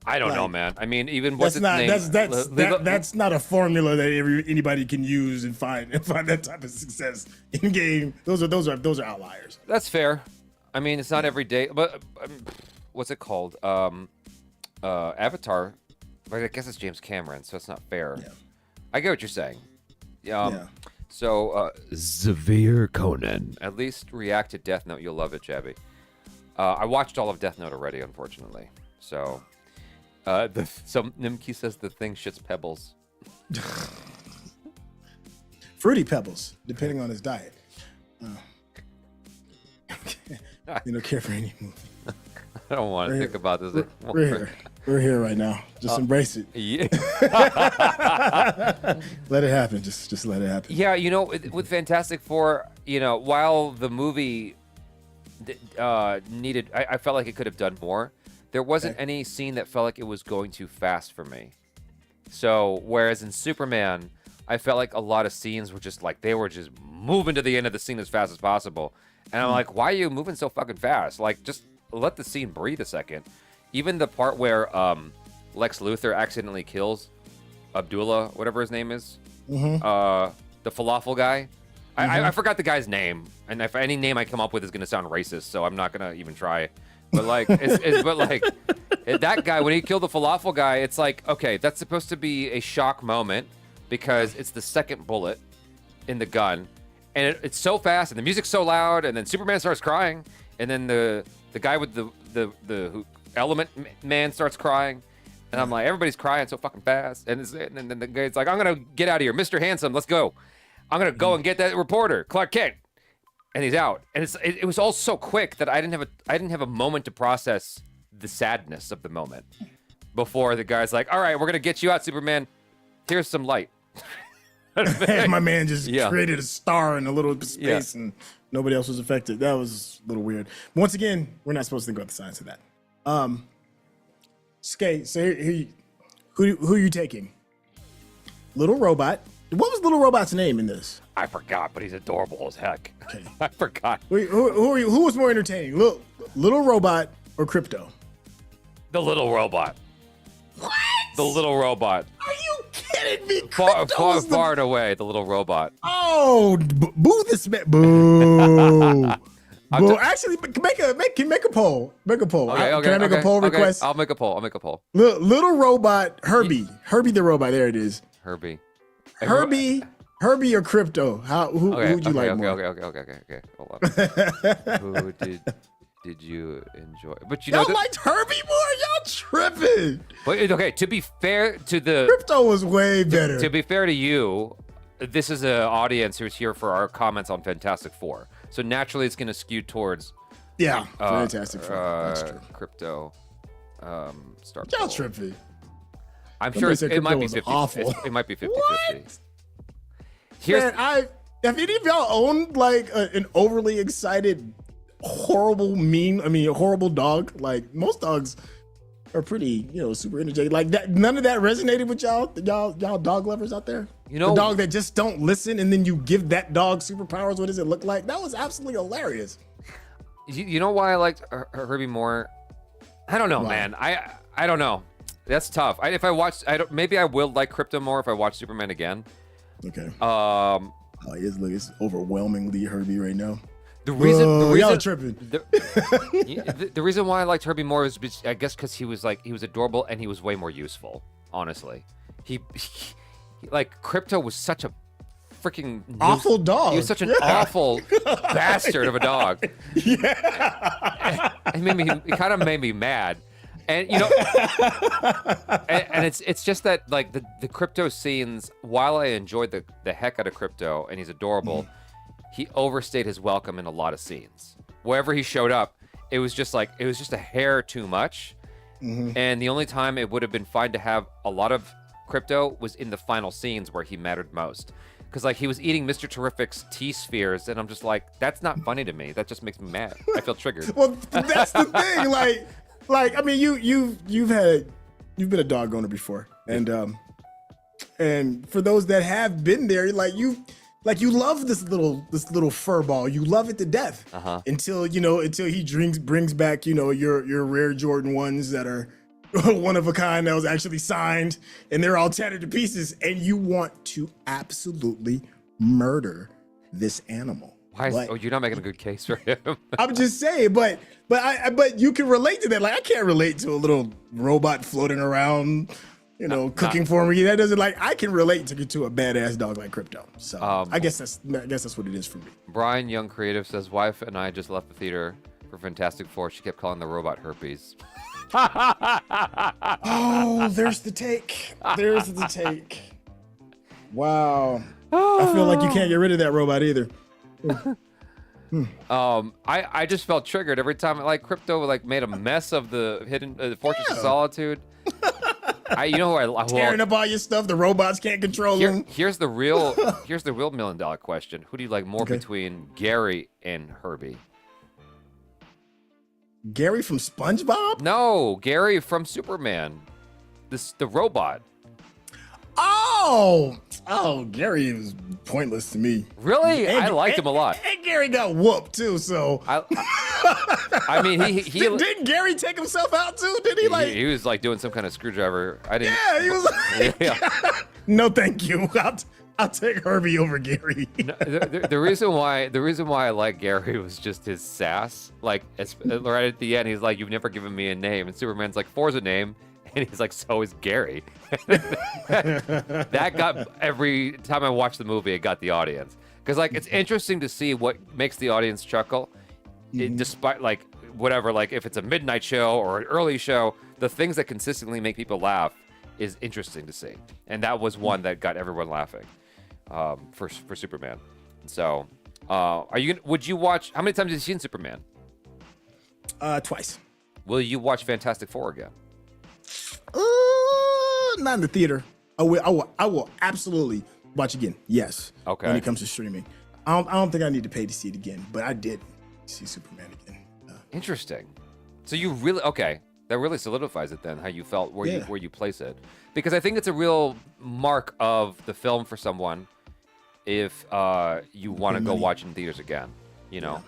I don't know, man. I mean, even what's its name? That's not a formula that anybody can use and find that type of success in game. Those are outliers. That's fair. I mean, it's not every day, but what's it called? Avatar. But I guess it's James Cameron, so it's not fair. Yeah. I get what you're saying. So Xavier Conan. at least react to Death Note. You'll love it, Jaby. I watched all of Death Note already, unfortunately. So. Nimki says the thing shits pebbles. Fruity Pebbles, depending on his diet. You don't care for any movie. I don't want to think about this. We're here. We're here right now. Just embrace it. Yeah. Let it happen. Just let it happen. Yeah, you know, with Fantastic Four, you know, while the movie needed, I felt like it could have done more. There wasn't any scene that felt like it was going too fast for me. So, whereas in Superman, I felt like a lot of scenes were just like, they were just moving to the end of the scene as fast as possible. And I'm like, why are you moving so fucking fast? Like, just let the scene breathe a second. Even the part where Lex Luthor accidentally kills Abdullah, whatever his name is, the falafel guy. I forgot the guy's name. And if any name I come up with is going to sound racist, so I'm not going to even try. But like, that guy, when he killed the falafel guy, it's like, okay, that's supposed to be a shock moment because it's the second bullet in the gun, and it's so fast, and the music's so loud, and then Superman starts crying, and then the guy with the element man starts crying, and I'm like, everybody's crying so fucking fast, and then the guy's like, I'm gonna get out of here, Mr. Handsome, let's go. I'm gonna go and get that reporter, Clark Kent. And he's out, and it was all so quick that I didn't have a moment to process the sadness of the moment before the guy's like, "All right, we're gonna get you out, Superman. Here's some light." My man just created a star in a little space, and nobody else was affected. That was a little weird. Once again, we're not supposed to think about the science of that. Okay, so who are you taking? Little Robot. What was Little Robot's name in this? I forgot, but he's adorable as heck. Okay. I forgot. Wait, who was more entertaining? Little Robot or Crypto? The little robot. What? The little robot. Are you kidding me? Far and away, the little robot. Oh, boo this man. Boo. Boo. Actually, make a poll. Make a poll. Okay, Can I make a poll request? I'll make a poll. Little Robot, Herbie. Herbie the robot. There it is. Herbie or Crypto? Who would you like more? Okay. Hold on. Who did you enjoy? But y'all liked Herbie more? Y'all tripping. But okay, to be fair to the Crypto was way better. To be fair to you, this is an audience who's here for our comments on Fantastic Four. So naturally it's gonna skew towards Fantastic Four. That's true. Crypto. Star. Y'all tripping. I'm sure it might be 50. Awful. It might be 50-50. Man, have any of y'all owned like an overly excited, horrible dog? Like most dogs are pretty, super energetic. Like that, none of that resonated with y'all dog lovers out there. The dog that just don't listen, and then you give that dog superpowers. What does it look like? That was absolutely hilarious. You know why I liked Herbie more? I don't know, man. I don't know. That's tough. If I watch, maybe I will like Crypto more if I watch Superman again. Okay. It's overwhelmingly Herbie right now. The reason y'all tripping. The reason why I liked Herbie more is, I guess, because he was adorable and he was way more useful. Honestly, he like Crypto was such a freaking awful dog. He was such an awful bastard of a dog. Yeah. It kind of made me mad. And and it's just that like the Crypto scenes, while I enjoyed the heck out of Crypto and he's adorable, he overstayed his welcome in a lot of scenes. Wherever he showed up, it was just a hair too much. And the only time it would have been fine to have a lot of Crypto was in the final scenes where he mattered most. Because like he was eating Mr. Terrific's T-spheres, and I'm just like, that's not funny to me. That just makes me mad. I feel triggered. Well, that's the thing. Like I mean, you've been a dog owner before, and for those that have been there, you love this little fur ball. You love it to death until he brings back your rare Jordan ones that are one of a kind that was actually signed, and they're all tattered to pieces, and you want to absolutely murder this animal. You're not making a good case for him. I'm just saying, but you can relate to that. Like I can't relate to a little robot floating around, cooking for me. That doesn't I can relate to a badass dog like Crypto. So I guess that's what it is for me. Brian Young Creative says, wife and I just left the theater for Fantastic Four. She kept calling the robot herpes. Oh, there's the take. Wow. I feel like you can't get rid of that robot either. I just felt triggered every time Crypto made a mess of the hidden Fortress of Solitude. Who I tearing up all your stuff. The robots can't control them. Here's the real $1 million question. Who do you like more between Gary and Herbie? Gary from SpongeBob? No, Gary from Superman. The robot. Oh, Gary was pointless to me. Really? I liked him a lot. And Gary got whooped too, so. I mean, he didn't Gary take himself out too? Did he He was doing some kind of screwdriver. Yeah, he was no, thank you. I'll take Herbie over Gary. No, the reason why I like Gary was just his sass. Right at the end, he's like, "You've never given me a name," and Superman's like, "Four's a name." And he's like, so is Gary. That got, every time I watched the movie, it got the audience. Because it's interesting to see what makes the audience chuckle. Despite whatever, if it's a midnight show or an early show, the things that consistently make people laugh is interesting to see. And that was one that got everyone laughing for Superman. So, would you watch, how many times have you seen Superman? Twice. Will you watch Fantastic Four again? Not in the theater. I will absolutely watch again. Yes. Okay. When it comes to streaming, I don't think I need to pay to see it again, but I did see Superman again. Interesting. So you really, okay. That really solidifies it then, how you felt, Yeah. where you place it. Because I think it's a real mark of the film for someone if you want to go money. watch in theaters again, you know.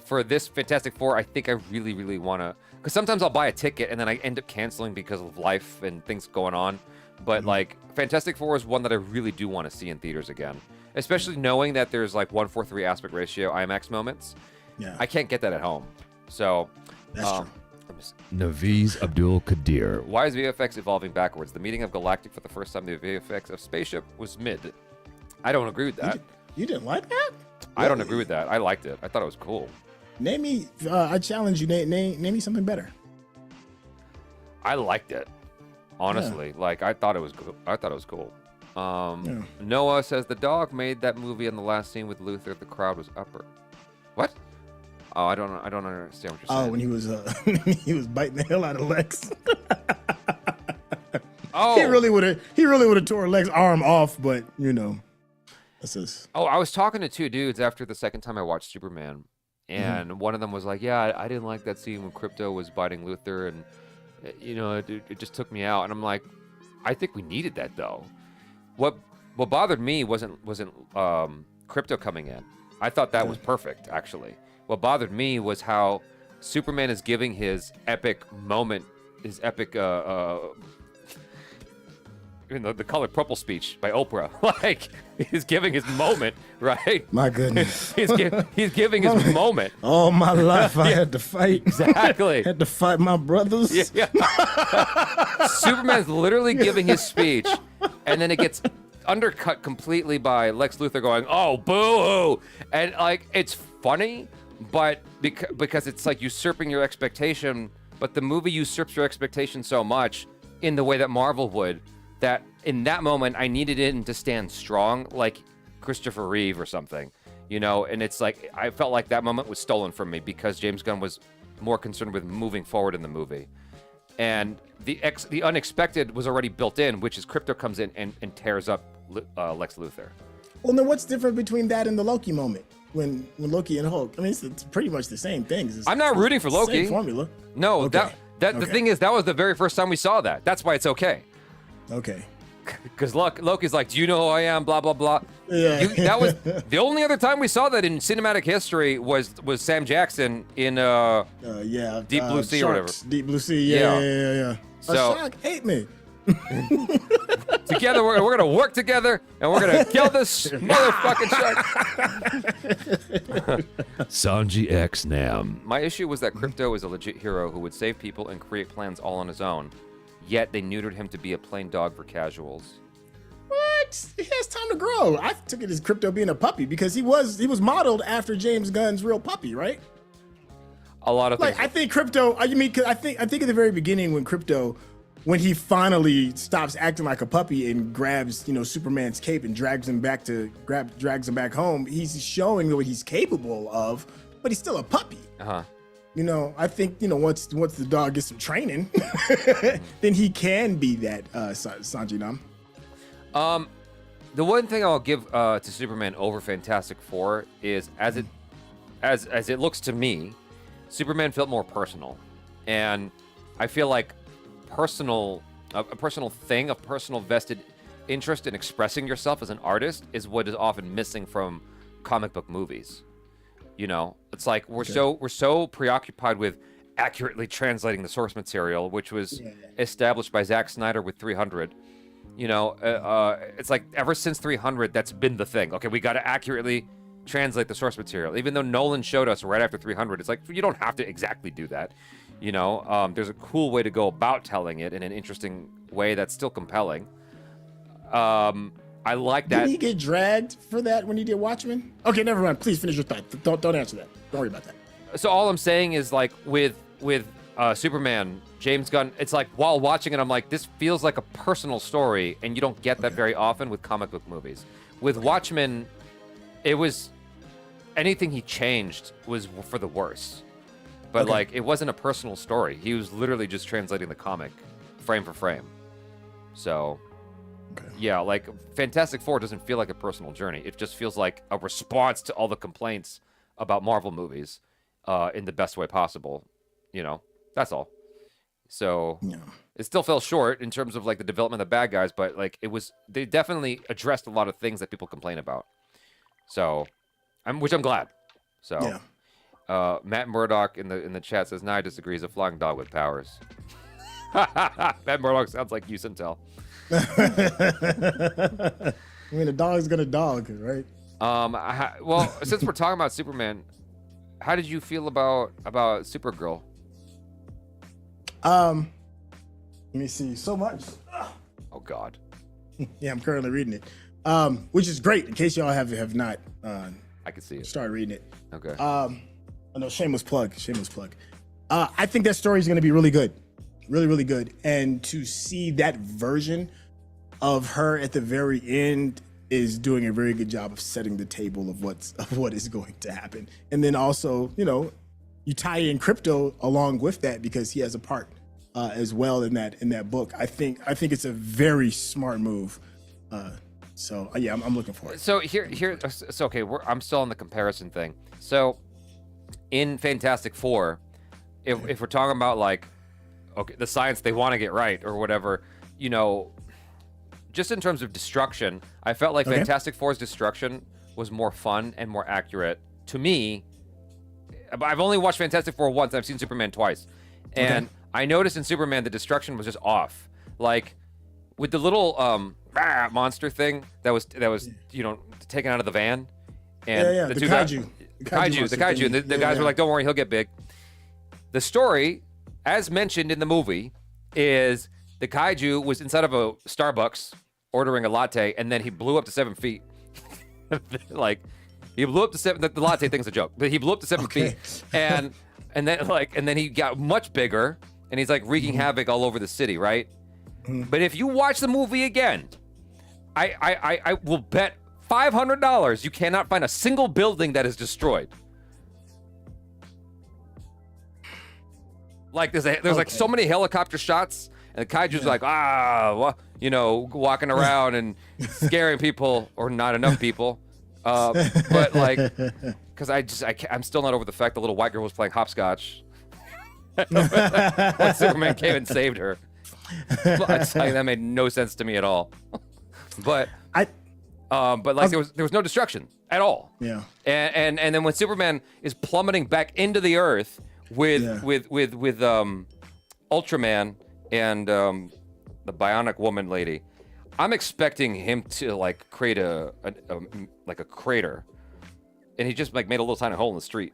For this Fantastic Four, I think I really, really want to, because sometimes I'll buy a ticket and then I end up canceling because of life and things going on. But like Fantastic Four is one that I really do want to see in theaters again, especially knowing that there's like 1:3 aspect ratio IMAX moments. Yeah. I can't get that at home. So That's true. Naviz Abdul Qadir. why is VFX evolving backwards? The meeting of Galactic for the first time, the VFX of Spaceship was mid. I don't agree with that. You didn't like that? I don't agree with that. I liked it. I thought it was cool. Name me. I challenge you. Name me something better. I liked it. Honestly, like I thought it was cool. I thought it was cool. Noah says the dog made that movie in the last scene with Luther. The crowd was upper. What? Oh, I don't understand what you're saying. Oh, when he was he was biting the hell out of Lex. Oh, He really would have tore Lex's arm off, but you know, that's just. Oh, I was talking to two dudes after the second time I watched Superman, and one of them was like, "Yeah, I didn't like that scene when Krypto was biting Luther, and you know, it just took me out." And I'm like, "I think we needed that though." What bothered me wasn't Krypto coming in. I thought that was perfect, actually. What bothered me was how Superman is giving his epic moment, his epic the Color Purple speech by Oprah. Like, he's giving his moment, right? My goodness. He's giving his moment. All my life I had to fight. Exactly. Had to fight my brothers. Yeah. Superman's literally giving his speech, and then it gets undercut completely by Lex Luthor going, "Oh, boo-hoo!" And like, it's funny, but because it's like usurping your expectation, but the movie usurps your expectation so much in the way that Marvel would, that in that moment I needed it to stand strong, like Christopher Reeve or something, you know. And it's like I felt like that moment was stolen from me because James Gunn was more concerned with moving forward in the movie, and the unexpected was already built in, which is Krypto comes in and tears up Lex Luthor. Well, then what's different between that and the Loki moment when Loki and Hulk? I mean, it's pretty much the same thing. I'm not rooting for Loki. Same formula. No, Okay. that the thing is, that was the very first time we saw that. That's why it's okay. Okay. Because Loki's like, "Do you know who I am?" Blah blah blah. Yeah. That was the only other time we saw that in cinematic history was Sam Jackson in Deep Blue Sea or whatever. Deep Blue Sea. Yeah. Yeah. So- a shark ate me. Together we're gonna work together and we're gonna kill this motherfucking shark. Sanji X Nam. My issue was that Krypto is a legit hero who would save people and create plans all on his own, yet they neutered him to be a plain dog for casuals. What? He has time to grow. I took it as Krypto being a puppy because he was modeled after James Gunn's real puppy, right? A lot of things. Like I think Krypto. I mean, 'cause I think at the very beginning when Krypto, when he finally stops acting like a puppy and grabs, you know, Superman's cape and drags him back home, he's showing what he's capable of, but he's still a puppy. You know, I think, you know, once the dog gets some training, then he can be that Sanji Nam. The one thing I'll give to Superman over Fantastic Four is as it looks to me, Superman felt more personal, and I feel like a personal thing, a personal vested interest in expressing yourself as an artist is what is often missing from comic book movies. You know, it's like we're so preoccupied with accurately translating the source material, which was established by Zack Snyder with 300. You know, it's like ever since 300, that's been the thing. Okay, we got to accurately translate the source material. Even though Nolan showed us right after 300, it's like you don't have to exactly do that. You know, there's a cool way to go about telling it in an interesting way that's still compelling. I like that. Did he get dragged for that when he did Watchmen? Okay, never mind. Please finish your thought. Don't answer that. Don't worry about that. So all I'm saying is like with Superman, James Gunn, it's like while watching it, I'm like, this feels like a personal story, and you don't get that very often with comic book movies. With Watchmen, it was anything he changed was for the worse. But like, it wasn't a personal story. He was literally just translating the comic frame for frame. So, yeah, like Fantastic Four doesn't feel like a personal journey. It just feels like a response to all the complaints about Marvel movies in the best way possible. You know, that's all. So Yeah. it still fell short in terms of like the development of the bad guys, but like they definitely addressed a lot of things that people complain about. So, which I'm glad. So, Yeah. Matt Murdock in the chat says, "Nah, I disagree. He's a flying dog with powers." Matt Murdock sounds like you, Sintel. I mean, a dog's gonna dog, right? Well, since we're talking about Superman, how did you feel about Supergirl? Let me see. So much. Oh God. Yeah, I'm currently reading it. Which is great. In case y'all have not I can see it. started reading it. Okay. No, shameless plug. Shameless plug. I think that story is going to be really good, really, really good. And to see that version of her at the very end is doing a very good job of setting the table of what is going to happen. And then also, you tie in Crypto along with that because he has a part as well in that book. I think it's a very smart move. So yeah, I'm looking for it. So it's okay. I'm still on the comparison thing. So in Fantastic Four, if we're talking about like, okay, the science they want to get right or whatever, just in terms of destruction, I felt like Fantastic Four's destruction was more fun and more accurate to me. I've only watched Fantastic Four once. I've seen Superman twice, and I noticed in Superman the destruction was just off. Like with the little monster thing that was taken out of the van, and the kaiju. The kaiju. And the guys were like, "Don't worry, he'll get big." The story, as mentioned in the movie, is the kaiju was inside of a Starbucks ordering a latte, and then he blew up to 7 feet. Like, he blew up to 7. The latte thing's a joke, but he blew up to 7 feet, and then he got much bigger, and he's like wreaking havoc all over the city, right? But if you watch the movie again, I will bet $500 you cannot find a single building that is destroyed. Like there's like so many helicopter shots, and the kaiju's like walking around and scaring people, or not enough people. But like, because I'm still not over the fact the little white girl was playing hopscotch when Superman came and saved her. That made no sense to me at all. But there was no destruction at all. Yeah. And then when Superman is plummeting back into the earth with Ultraman and the Bionic Woman lady, I'm expecting him to like create a crater, and he just like made a little tiny hole in the street.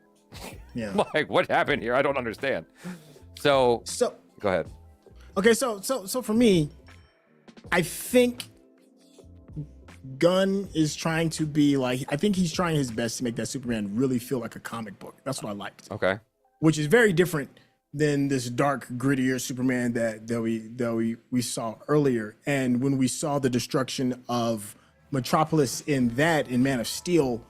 Yeah. Like, what happened here? I don't understand. So go ahead. Okay, so for me, I think Gunn is trying to be like, I think he's trying his best to make that Superman really feel like a comic book. That's what I liked. Okay. Which is very different than this dark, grittier Superman that we saw earlier. And when we saw the destruction of Metropolis in Man of Steel,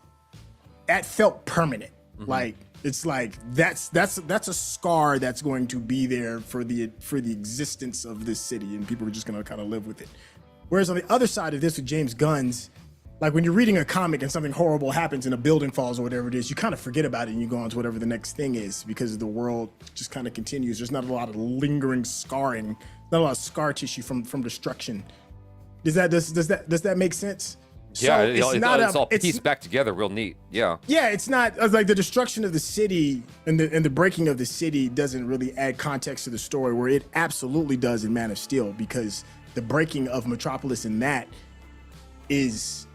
that felt permanent. Like, it's like that's a scar that's going to be there for the existence of this city, and people are just gonna kind of live with it. Whereas on the other side of this, with James Gunn's, like when you're reading a comic and something horrible happens and a building falls or whatever it is, you kind of forget about it and you go on to whatever the next thing is, because the world just kind of continues. There's not a lot of lingering scarring, not a lot of scar tissue from destruction. Does that make sense? Yeah, so it's all pieced back together real neat. Yeah. Yeah, it's not like the destruction of the city and the breaking of the city doesn't really add context to the story, where it absolutely does in Man of Steel, because the breaking of Metropolis in that is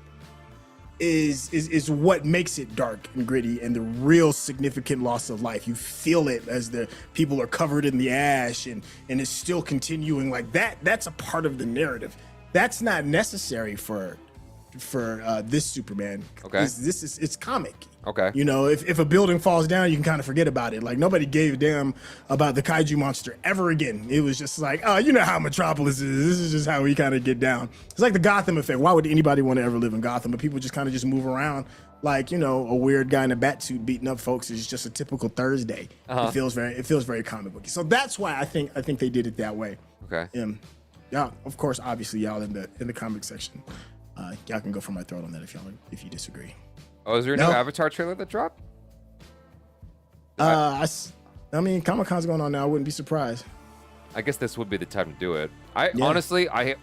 what makes it dark and gritty, and the real significant loss of life. You feel it as the people are covered in the ash, and it's still continuing like that. That's a part of the narrative. That's not necessary for this Superman. Okay. It's comic. Okay. If a building falls down, you can kind of forget about it. Like, nobody gave a damn about the kaiju monster ever again. It was just like, oh, you know how Metropolis is. This is just how we kind of get down. It's like the Gotham effect. Why would anybody want to ever live in Gotham? But people just kind of just move around like, a weird guy in a bat suit beating up folks is just a typical Thursday. It feels very comic booky. So that's why I think they did it that way. Okay. Yeah, of course, obviously, y'all in the comic section. Y'all can go for my throat on that if you disagree. Oh, is there a new Avatar trailer that dropped? I mean, Comic-Con's going on now. I wouldn't be surprised. I guess this would be the time to do it. Yeah. Honestly, I'm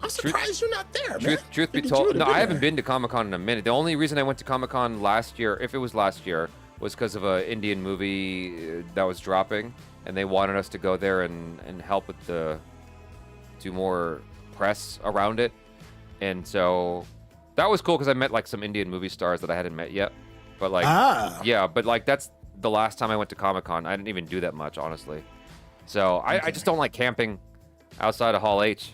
surprised you're not there, man. Truth be Figured you told, would've no, been I haven't there. been to Comic-Con in a minute. The only reason I went to Comic-Con last year, if it was last year, was because of an Indian movie that was dropping, and they wanted us to go there and help with do more press around it. And so that was cool because I met like some Indian movie stars that I hadn't met yet. But like, yeah, but like that's the last time I went to Comic-Con. I didn't even do that much, honestly. So I just don't like camping outside of Hall H.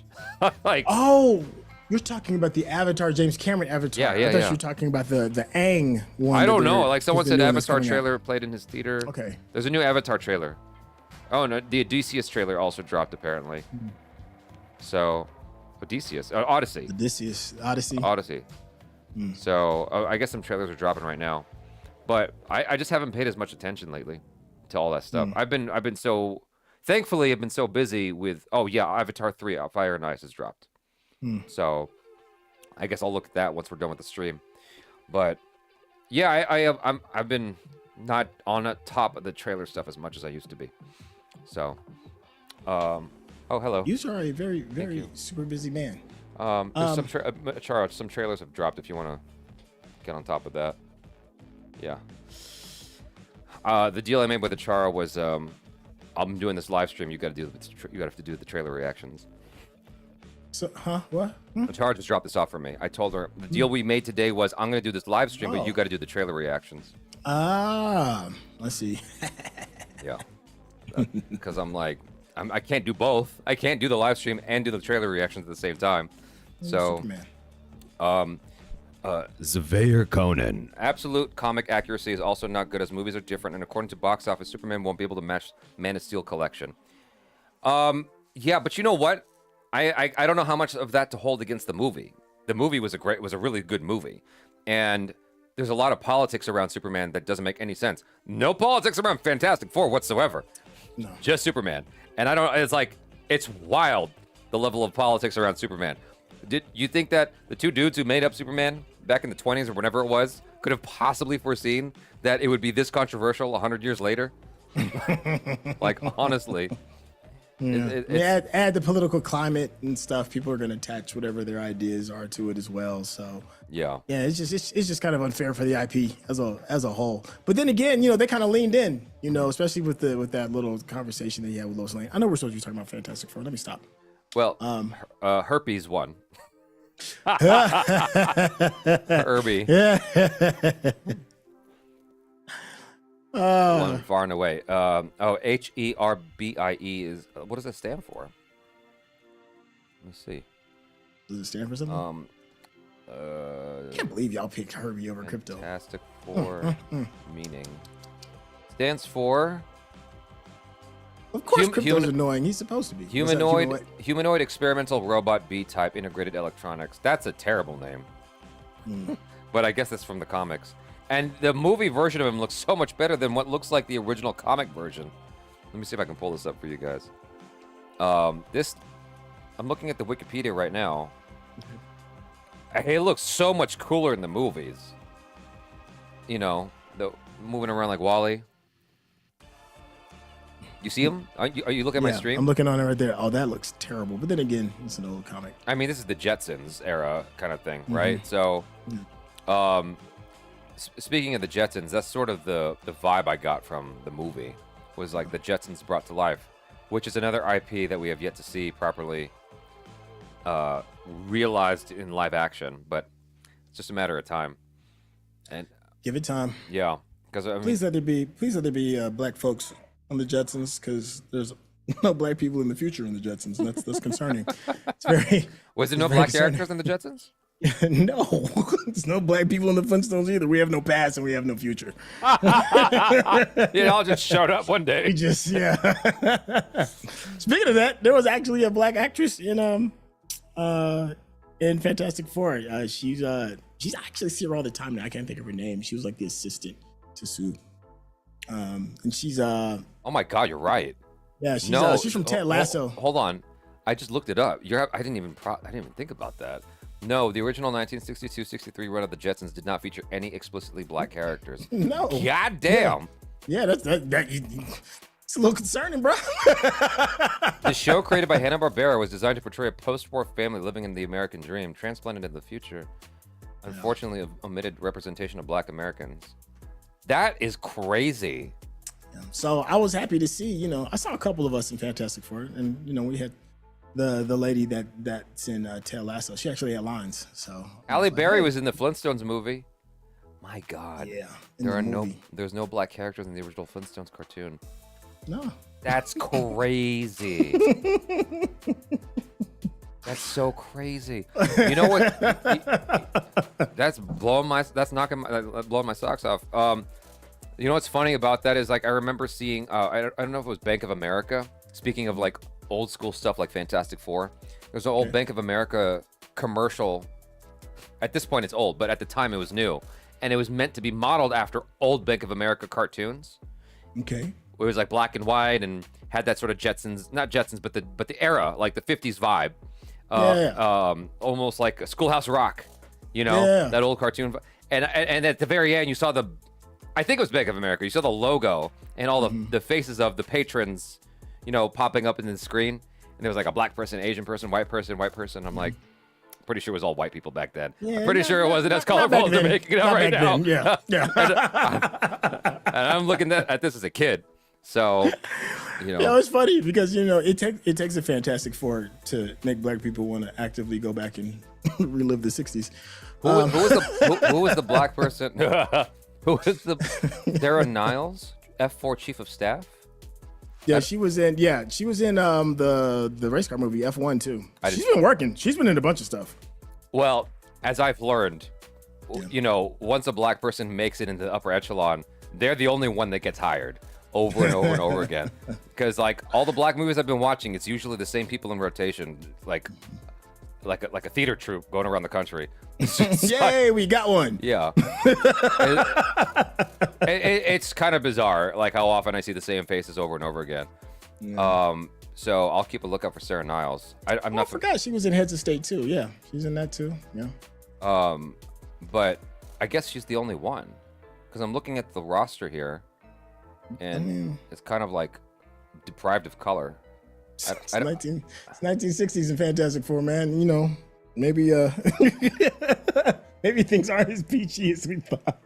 Like, Oh, you're talking about the Avatar, James Cameron Avatar. Yeah, yeah, I thought yeah. you were talking about the Aang one. I don't that know. they're- Like someone the said, new one that's Avatar coming out. trailer played in his theater. Okay. There's a new Avatar trailer. Oh no, the Odysseus trailer also dropped apparently. So, Odysseus, Odyssey, Odyssey. Odyssey. So I guess some trailers are dropping right now, but I just haven't paid as much attention lately to all that stuff. I've been so thankfully I've been so busy with Avatar 3 Fire and Ice has dropped. So I guess I'll look at that once we're done with the stream. But yeah, I've been not on the top of the trailer stuff as much as I used to be. So, oh hello. You are a very, very super busy man. There's some trailers have dropped if you want to get on top of that. Yeah. The deal I made with Achara was I'm doing this live stream. You got to have to do the trailer reactions. So, what? Achara just dropped this off for me. I told her the deal we made today was I'm going to do this live stream, but you got to do the trailer reactions. Let's see. Yeah. Because I'm like, I can't do both. I can't do the live stream and do the trailer reactions at the same time. So, Superman. Xavier Conan. absolute comic accuracy is also not good as movies are different, and according to box office, Superman won't be able to match Man of Steel collection. Yeah, but you know what? I don't know how much of that to hold against the movie. The movie was a really good movie, and there's a lot of politics around Superman that doesn't make any sense. No politics around Fantastic Four whatsoever. No. Just Superman. And it's wild, the level of politics around Superman. Did you think that the two dudes who made up Superman back in the 20s or whenever it was could have possibly foreseen that it would be this controversial 100 years later? Like, honestly. Add the political climate and stuff. People are going to attach whatever their ideas are to it as well. So Yeah. it's just kind of unfair for the IP as a whole. But then again, they kind of leaned in, especially with that little conversation that you had with Lois Lane. I know we're supposed to be talking about Fantastic Four. Let me stop. Well, herpes won. Herbie. Won far and away. HERBIE is what does that stand for? Let me see. Does it stand for something? I can't believe y'all picked Herbie over Crypto. Fantastic Four meaning stands for Of course, Hum- Crypto's human- annoying. He's supposed to be. What's that, humanoid experimental robot B-type integrated electronics. That's a terrible name. But I guess that's from the comics. And the movie version of him looks so much better than what looks like the original comic version. Let me see if I can pull this up for you guys. I'm looking at the Wikipedia right now. It looks so much cooler in the movies. The moving around like Wally. You see him? Are you looking at my stream? I'm looking on it right there. Oh, that looks terrible. But then again, it's an old comic. I mean, this is the Jetsons era kind of thing, right? So, speaking of the Jetsons, that's sort of the vibe I got from the movie, was like the Jetsons brought to life, which is another IP that we have yet to see properly realized in live action, but it's just a matter of time. And Give it time. yeah, because I mean, Please let there be black folks on the Jetsons, because there's no black people in the future in the Jetsons, and that's concerning. It's very. was there no very black concerning. characters in the Jetsons? No, there's no black people in the Flintstones either. We have no past and we have no future. It all just showed up one We day. just Speaking of that, there was actually a black actress in Fantastic Four. She's actually see her all the time now. I can't think of her name. She was like the assistant to Sue. And she's Oh my God, you're right. yeah, she's from Ted Lasso. Hold on, I just looked it up. I didn't even think about that. No, the original 1962-63 run of the Jetsons did not feature any explicitly black characters. No. God damn. Yeah, that's that. It's a little concerning, bro. The show created by Hanna-Barbera was designed to portray a post-war family living in the American dream, transplanted into the future. Unfortunately, omitted representation of Black Americans. That is crazy. So I was happy to see, I saw a couple of us in Fantastic Four, and we had the lady that's in Ted Lasso. She actually had lines. So Halle Berry was in the Flintstones movie. My God. Yeah. There's no black characters in the original Flintstones cartoon. No. That's crazy. That's so crazy. You know what? That's blowing my socks off. You know what's funny about that is, like, I remember seeing I don't know if it was Bank of America. Speaking of like old school stuff like Fantastic Four, there's an old Bank of America commercial. At this point, it's old, but at the time it was new, and it was meant to be modeled after old Bank of America cartoons. Okay. It was like black and white and had that sort of not Jetsons, but the era, like the 50s vibe. Almost like a Schoolhouse Rock, that old cartoon. And at the very end, you saw I think it was Bank of America. You saw the logo and all the faces of the patrons, popping up in the screen. And there was like a black person, Asian person, white person. I'm like, pretty sure it was all white people back then. Yeah, I'm pretty sure it wasn't as colorful as they're making it out right now. Yeah. And I'm looking at this as a kid. So, Yeah, it's funny because, it takes a Fantastic Four to make black people want to actively go back and relive the 60s. Who was the black person? Who was Sarah Niles, F4 Chief of Staff? Yeah, she was in the race car movie F1 too. She's been working. She's been in a bunch of stuff. Well, as I've learned, once a black person makes it into the upper echelon, they're the only one that gets hired over and over and over again. Because like all the black movies I've been watching, it's usually the same people in rotation, like a theater troupe going around the country. Yay, we got one. Yeah. It's kind of bizarre, like how often I see the same faces over and over again. Yeah. So I'll keep a lookout for Sarah Niles. I forgot she was in Heads of State too. Yeah, she's in that too. Yeah. But I guess she's the only one, because I'm looking at the roster here, and it's kind of like deprived of color. It's 1960s in Fantastic Four, man. Maybe maybe things aren't as peachy as we thought.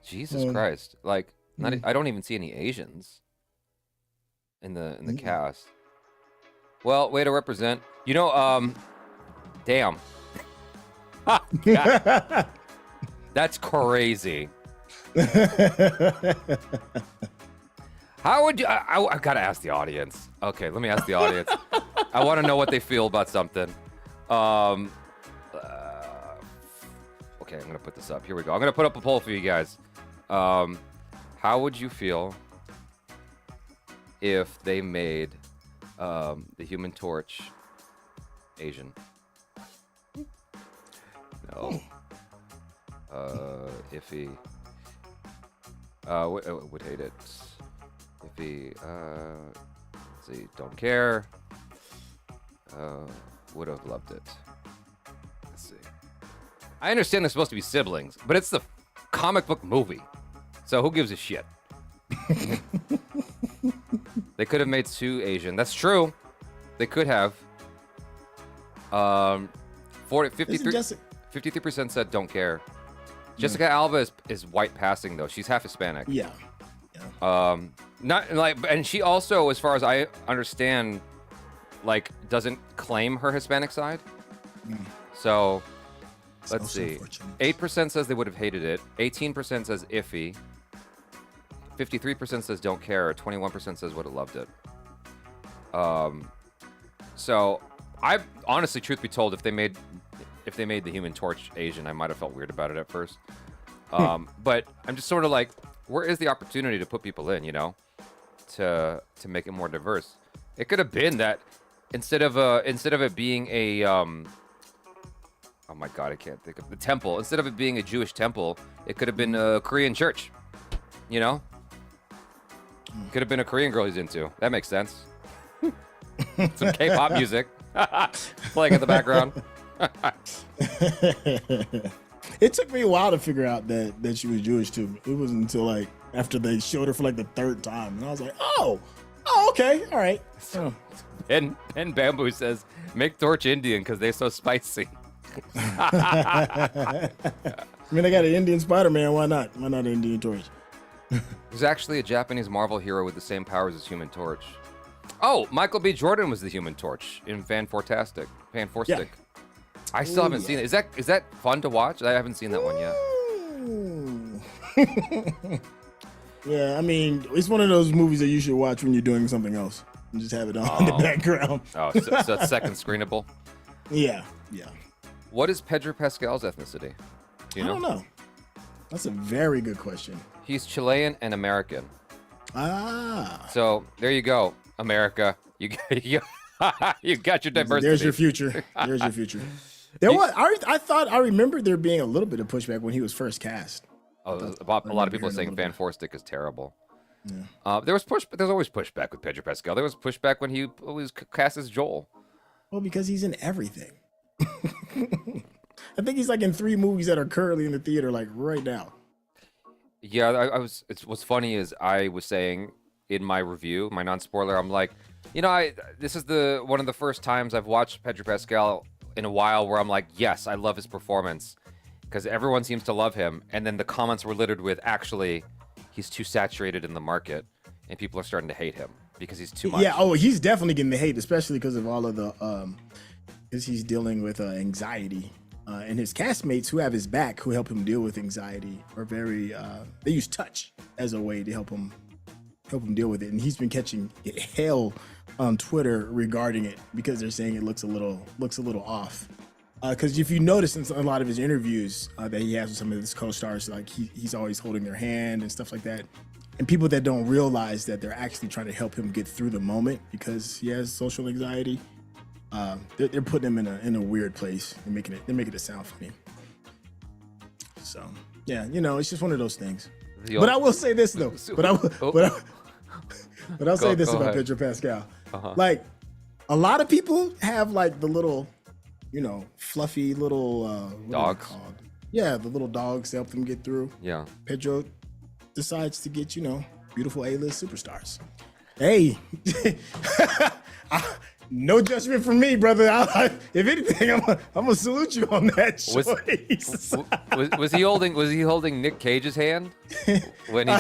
Jesus Christ! Like, I don't even see any Asians in the cast. Well, way to represent. Damn. God. That's crazy. How would you? I gotta ask the audience. Okay, let me ask the audience. I want to know what they feel about something. Okay, I'm gonna put this up. Here we go. I'm gonna put up a poll for you guys. How would you feel if they made the Human Torch Asian? No. Iffy. Would hate it. Iffy. Let's see. Don't care. Would have loved it. Let's see. I understand they're supposed to be siblings, but it's the comic book movie, so who gives a shit? They could have made Sue Asian. That's true. They could have. 53% said don't care. Jessica Alba is white passing though. She's half Hispanic. Yeah. Not like, and she also, as far as I understand, like doesn't claim her Hispanic side. So let's see. 8% says they would have hated it. 18% says iffy. 53% says don't care. 21% says would have loved it. So I honestly, truth be told, if they made the Human Torch Asian, I might have felt weird about it at first. But I'm just sort of like, where is the opportunity to put people in, to make it more diverse? It could have been that instead of it being a oh my God, I can't think of the temple. Instead of it being a Jewish temple, it could have been a Korean church. Could have been a Korean girl he's into. That makes sense. Some K-pop music playing in the background. It took me a while to figure out that she was Jewish too. It wasn't until like after they showed her for like the third time, and I was like, oh, okay, all right. Oh. And Bamboo says, make Torch Indian because they're so spicy. I mean, I got an Indian Spider-Man. Why not? Why not an Indian Torch? There's actually a Japanese Marvel hero with the same powers as Human Torch. Oh, Michael B. Jordan was the Human Torch in Fanforstic. Yeah. I still haven't seen it. Is that fun to watch? I haven't seen that one yet. Yeah, I mean, it's one of those movies that you should watch when you're doing something else and just have it on in the background. Oh, so it's second screenable? Yeah. What is Pedro Pascal's ethnicity? Do you know? I don't know. That's a very good question. He's Chilean and American. Ah. So there you go, America. You got your diversity. There's your future. There's your future. I remember there being a little bit of pushback when he was first cast. Oh, a lot of people are saying Fanforstic is terrible. Yeah. There's always pushback with Pedro Pascal. There was pushback when he was cast as Joel. Well, because he's in everything. I think he's like in 3 movies that are currently in the theater, like right now. Yeah, what's funny is I was saying in my review, my non-spoiler, I'm like, this is one of the first times I've watched Pedro Pascal in a while where I'm like, yes, I love his performance because everyone seems to love him, and then the comments were littered with actually he's too saturated in the market and people are starting to hate him because he's too much. Yeah, he's definitely getting the hate, especially because of all of the because he's dealing with anxiety. And his castmates who have his back, who help him deal with anxiety, are very. They use touch as a way to help him deal with it. And he's been catching hell on Twitter regarding it because they're saying it looks a little off. Because if you notice in a lot of his interviews that he has with some of his co-stars, like he's always holding their hand and stuff like that. And people that don't realize that they're actually trying to help him get through the moment because he has social anxiety. They're putting him in a weird place. They're making it sound funny. So yeah, it's just one of those things. But I will say this though. But I'll say this about Pedro Pascal. Like a lot of people have like the little, fluffy little dogs. Yeah, the little dogs to help them get through. Yeah. Pedro decides to get beautiful A-list superstars. Hey. No judgment from me, brother. If anything, I'm gonna salute you on that choice. Was he holding Nick Cage's hand when he?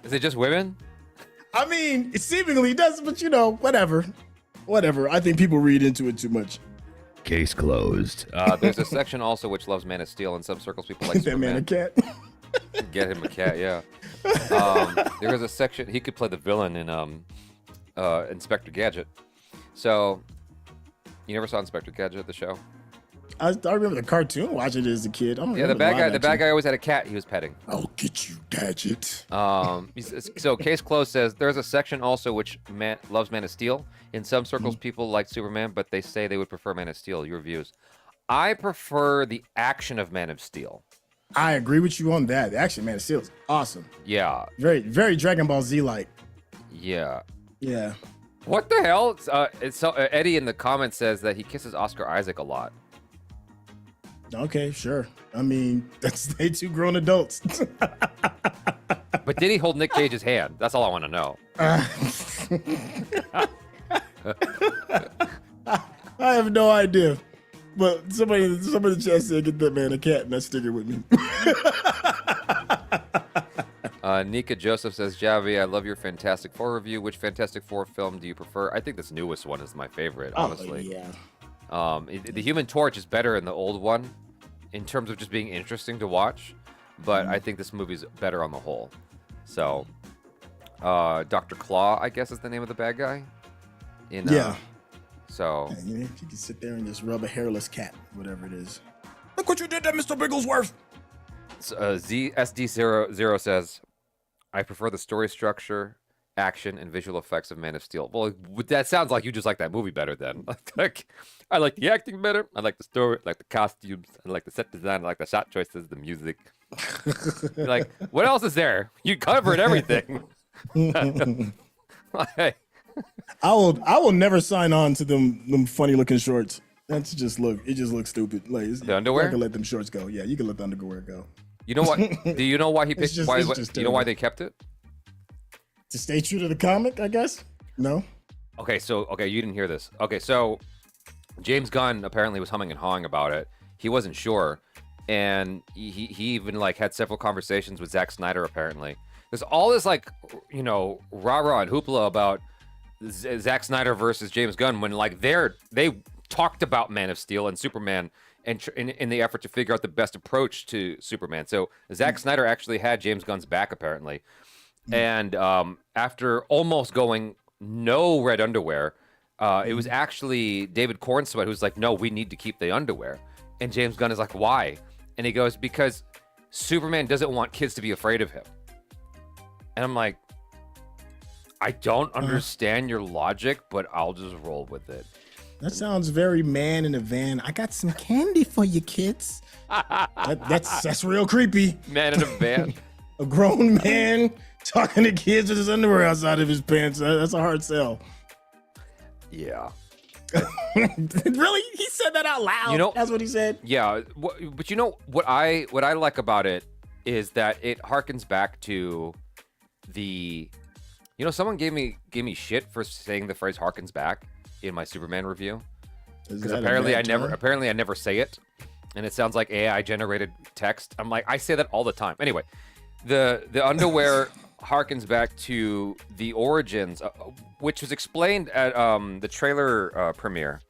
Is it just women? I mean, it seemingly does, but whatever. I think people read into it too much. Case closed. There's a section also which loves Man of Steel. In some circles, people like that Superman. man a cat. Get him a cat, yeah. There was a section he could play the villain in Inspector Gadget. So, you never saw Inspector Gadget, the show? I remember the cartoon watching it as a kid. Yeah, the bad guy always had a cat he was petting. I'll get you, Gadget. So Case Closed says there's a section also which loves Man of Steel. In some circles, people like Superman, but they say they would prefer Man of Steel. Your views? I prefer the action of Man of Steel. I agree with you on that. The action Man of Steel is awesome. Yeah. Very, very Dragon Ball Z-like. Yeah. Yeah. What the hell? Eddie in the comments says that he kisses Oscar Isaac a lot. Okay, sure. I mean, they 2 grown adults. But did he hold Nick Cage's hand? That's all I want to know. I have no idea. But somebody in the chat said, get that man a cat, and that's sticking with me. Nika Joseph says, Javi, I love your Fantastic Four review. Which Fantastic Four film do you prefer? I think this newest one is my favorite, honestly. Oh, yeah. The Human Torch is better than the old one in terms of just being interesting to watch, but I think this movie's better on the whole. So, Dr. Claw, I guess, is the name of the bad guy. Yeah. So you can sit there and just rub a hairless cat, whatever it is. Look what you did to Mr. Bigglesworth. ZSD00 says, I prefer the story structure, action, and visual effects of Man of Steel. Well, that sounds like you just like that movie better then. I like the acting better. I like the story, I like the costumes, I like the set design, I like the shot choices, the music. Like, what else is there? You covered everything. I will never sign on to them funny looking shorts. It just looks stupid. Like, the underwear? You can let them shorts go. Yeah, you can let the underwear go. You know what? Do you know why he picked? just- Why? it's What, just you know why terrible. they kept it? To stay true to the comic, I guess. No. Okay, you didn't hear this. Okay, so James Gunn apparently was humming and hawing about it. He wasn't sure, and he even like had several conversations with Zack Snyder. Apparently, there's all this like rah-rah and hoopla about Zack Snyder versus James Gunn when like they talked about Man of Steel and Superman and in the effort to figure out the best approach to Superman. So Zack Snyder actually had James Gunn's back apparently, and after almost going no red underwear, it was actually David Cornsweet who's like, no, we need to keep the underwear. And James Gunn is like, why? And he goes, because Superman doesn't want kids to be afraid of him. And I'm like, I don't understand your logic, but I'll just roll with it. That sounds very man in a van. I got some candy for you, kids. That's real creepy. Man in a van. A grown man talking to kids with his underwear outside of his pants. That's a hard sell. Yeah. Really? He said that out loud. You know- That's what he said. Yeah, but you know what I like about it is that it harkens back to the, someone gave me shit for saying the phrase "harkens back" in my Superman review because apparently I never say it, and it sounds like AI generated text. I'm like, I say that all the time. Anyway, the underwear harkens back to the origins, which was explained at the trailer premiere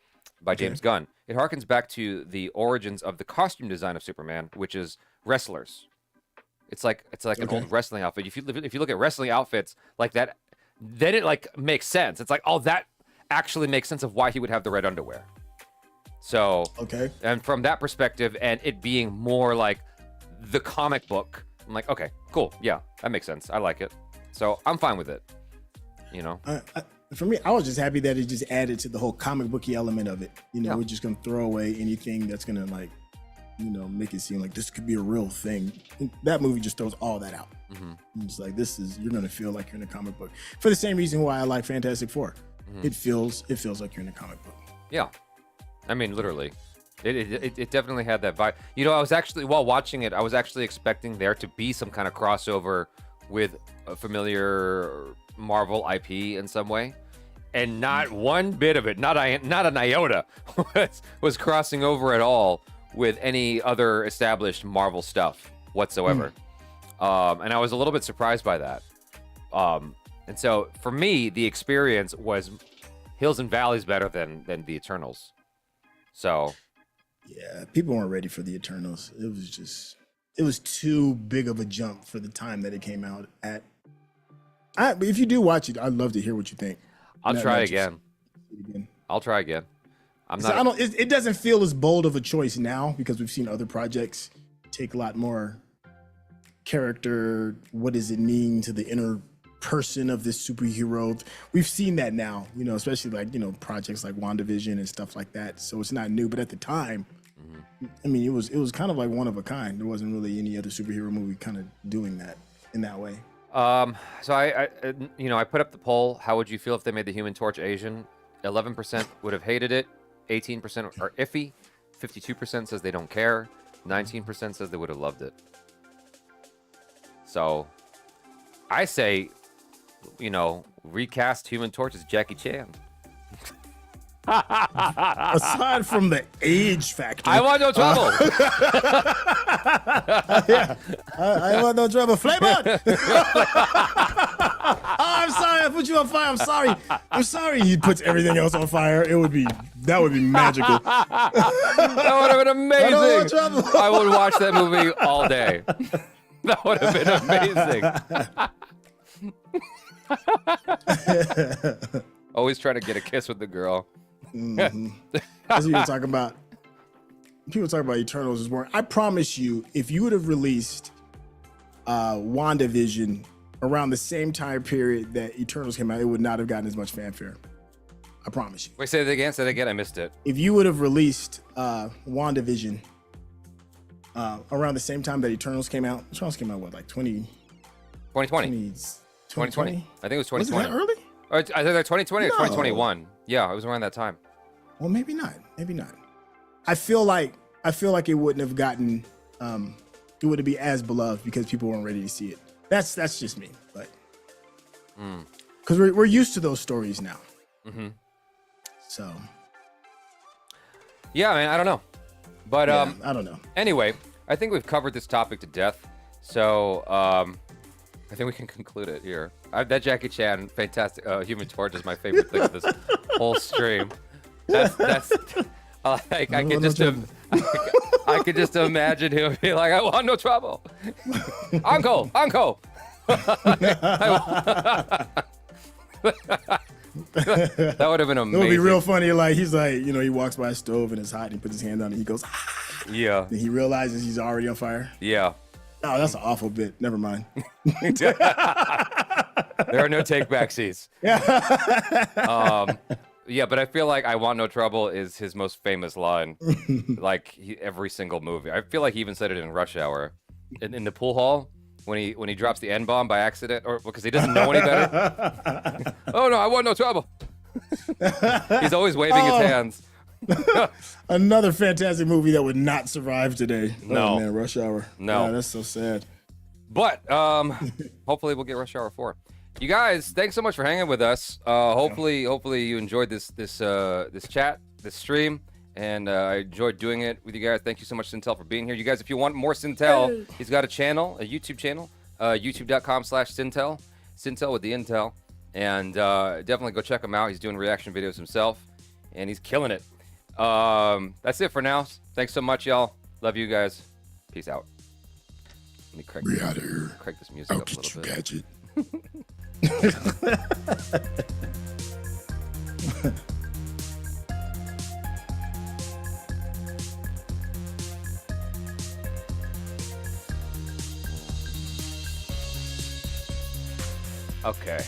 by James Gunn. It harkens back to the origins of the costume design of Superman, which is wrestlers. It's like an old wrestling outfit. If you look at wrestling outfits like that, then it like makes sense. It's like, oh, that actually makes sense of why he would have the red underwear. So and from that perspective, and it being more like the comic book, I'm like, okay, cool, yeah, that makes sense. I like it, so I'm fine with it. For me, I was just happy that it just added to the whole comic booky element of it. We're just gonna throw away anything that's gonna like, make it seem like this could be a real thing. That movie just throws all that out. It's like you're gonna feel like you're in a comic book. For the same reason why I like Fantastic Four. It feels like you're in a comic book. Yeah, I mean, literally. It definitely had that vibe. I was actually, while watching it, I was actually expecting there to be some kind of crossover with a familiar Marvel IP in some way, and not one bit of it, not an iota, was crossing over at all with any other established Marvel stuff whatsoever. And I was a little bit surprised by that. And so for me, the experience was hills and valleys better than the Eternals. So. Yeah, people weren't ready for the Eternals. It was too big of a jump for the time that it came out at. But if you do watch it, I'd love to hear what you think. I'll try again. I'll try again. It doesn't feel as bold of a choice now because we've seen other projects take a lot more character. What does it mean to the inner person of this superhero? We've seen that now, especially like, projects like WandaVision and stuff like that. So it's not new, but at the time, I mean, it was kind of like one of a kind. There wasn't really any other superhero movie kind of doing that in that way. So I put up the poll. How would you feel if they made the Human Torch Asian? 11% would have hated it. 18% are iffy. 52% says they don't care. 19% says they would have loved it. So I say, recast Human Torch as Jackie Chan. Aside from the age factor, I want no trouble. I want no trouble. Flame on! I'm sorry, I put you on fire. I'm sorry. He puts everything else on fire. That would be magical. That would have been amazing. I would watch that movie all day. That would have been amazing. Always trying to get a kiss with the girl. As people talk about Eternals is more. I promise you, if you would have released WandaVision around the same time period that Eternals came out, it would not have gotten as much fanfare. I promise you. Wait, say that again. I missed it. If you would have released WandaVision around the same time that Eternals came out, Eternals came out what, like 2020? 2020. I think it was 2020. Was it that early? Or it's either 2020 or No. 2021. Yeah, it was around that time. Well, maybe not. I feel like it wouldn't have gotten it wouldn't be as beloved because people weren't ready to see it. That's just me, but because we're used to those stories now. Mm-hmm. So yeah, man, I don't know, but I don't know. Anyway, I think we've covered this topic to death, so I think we can conclude it here. That Jackie Chan, fantastic, Human Torch is my favorite thing of this whole stream. That's like I could just imagine him be like, I want no trouble. Uncle. That would have been amazing. It would be real funny. Like he's like, he walks by a stove and it's hot and he puts his hand on it. He goes, ah. Yeah. And he realizes he's already on fire. Yeah. Oh, that's an awful bit. Never mind. There are no take back seats. Yeah, but I feel like "I want no trouble" is his most famous line. Like every single movie. I feel like he even said it in Rush Hour, in the pool hall when he drops the N-bomb by accident, or because he doesn't know any better. Oh no, I want no trouble. He's always waving his hands. Another fantastic movie that would not survive today. No. Oh, man, Rush Hour. No. Yeah, that's so sad. But hopefully we'll get Rush Hour 4. You guys, thanks so much for hanging with us. Hopefully you enjoyed this chat, this stream, and I enjoyed doing it with you guys. Thank you so much, Sintel, for being here. You guys, if you want more Sintel, he's got a channel, a YouTube channel, youtube.com/Sintel, Sintel with the Intel, and definitely go check him out. He's doing reaction videos himself, and he's killing it. That's it for now. Thanks so much, y'all. Love you guys. Peace out. Let me crank this music up a little bit. Gadget. Okay.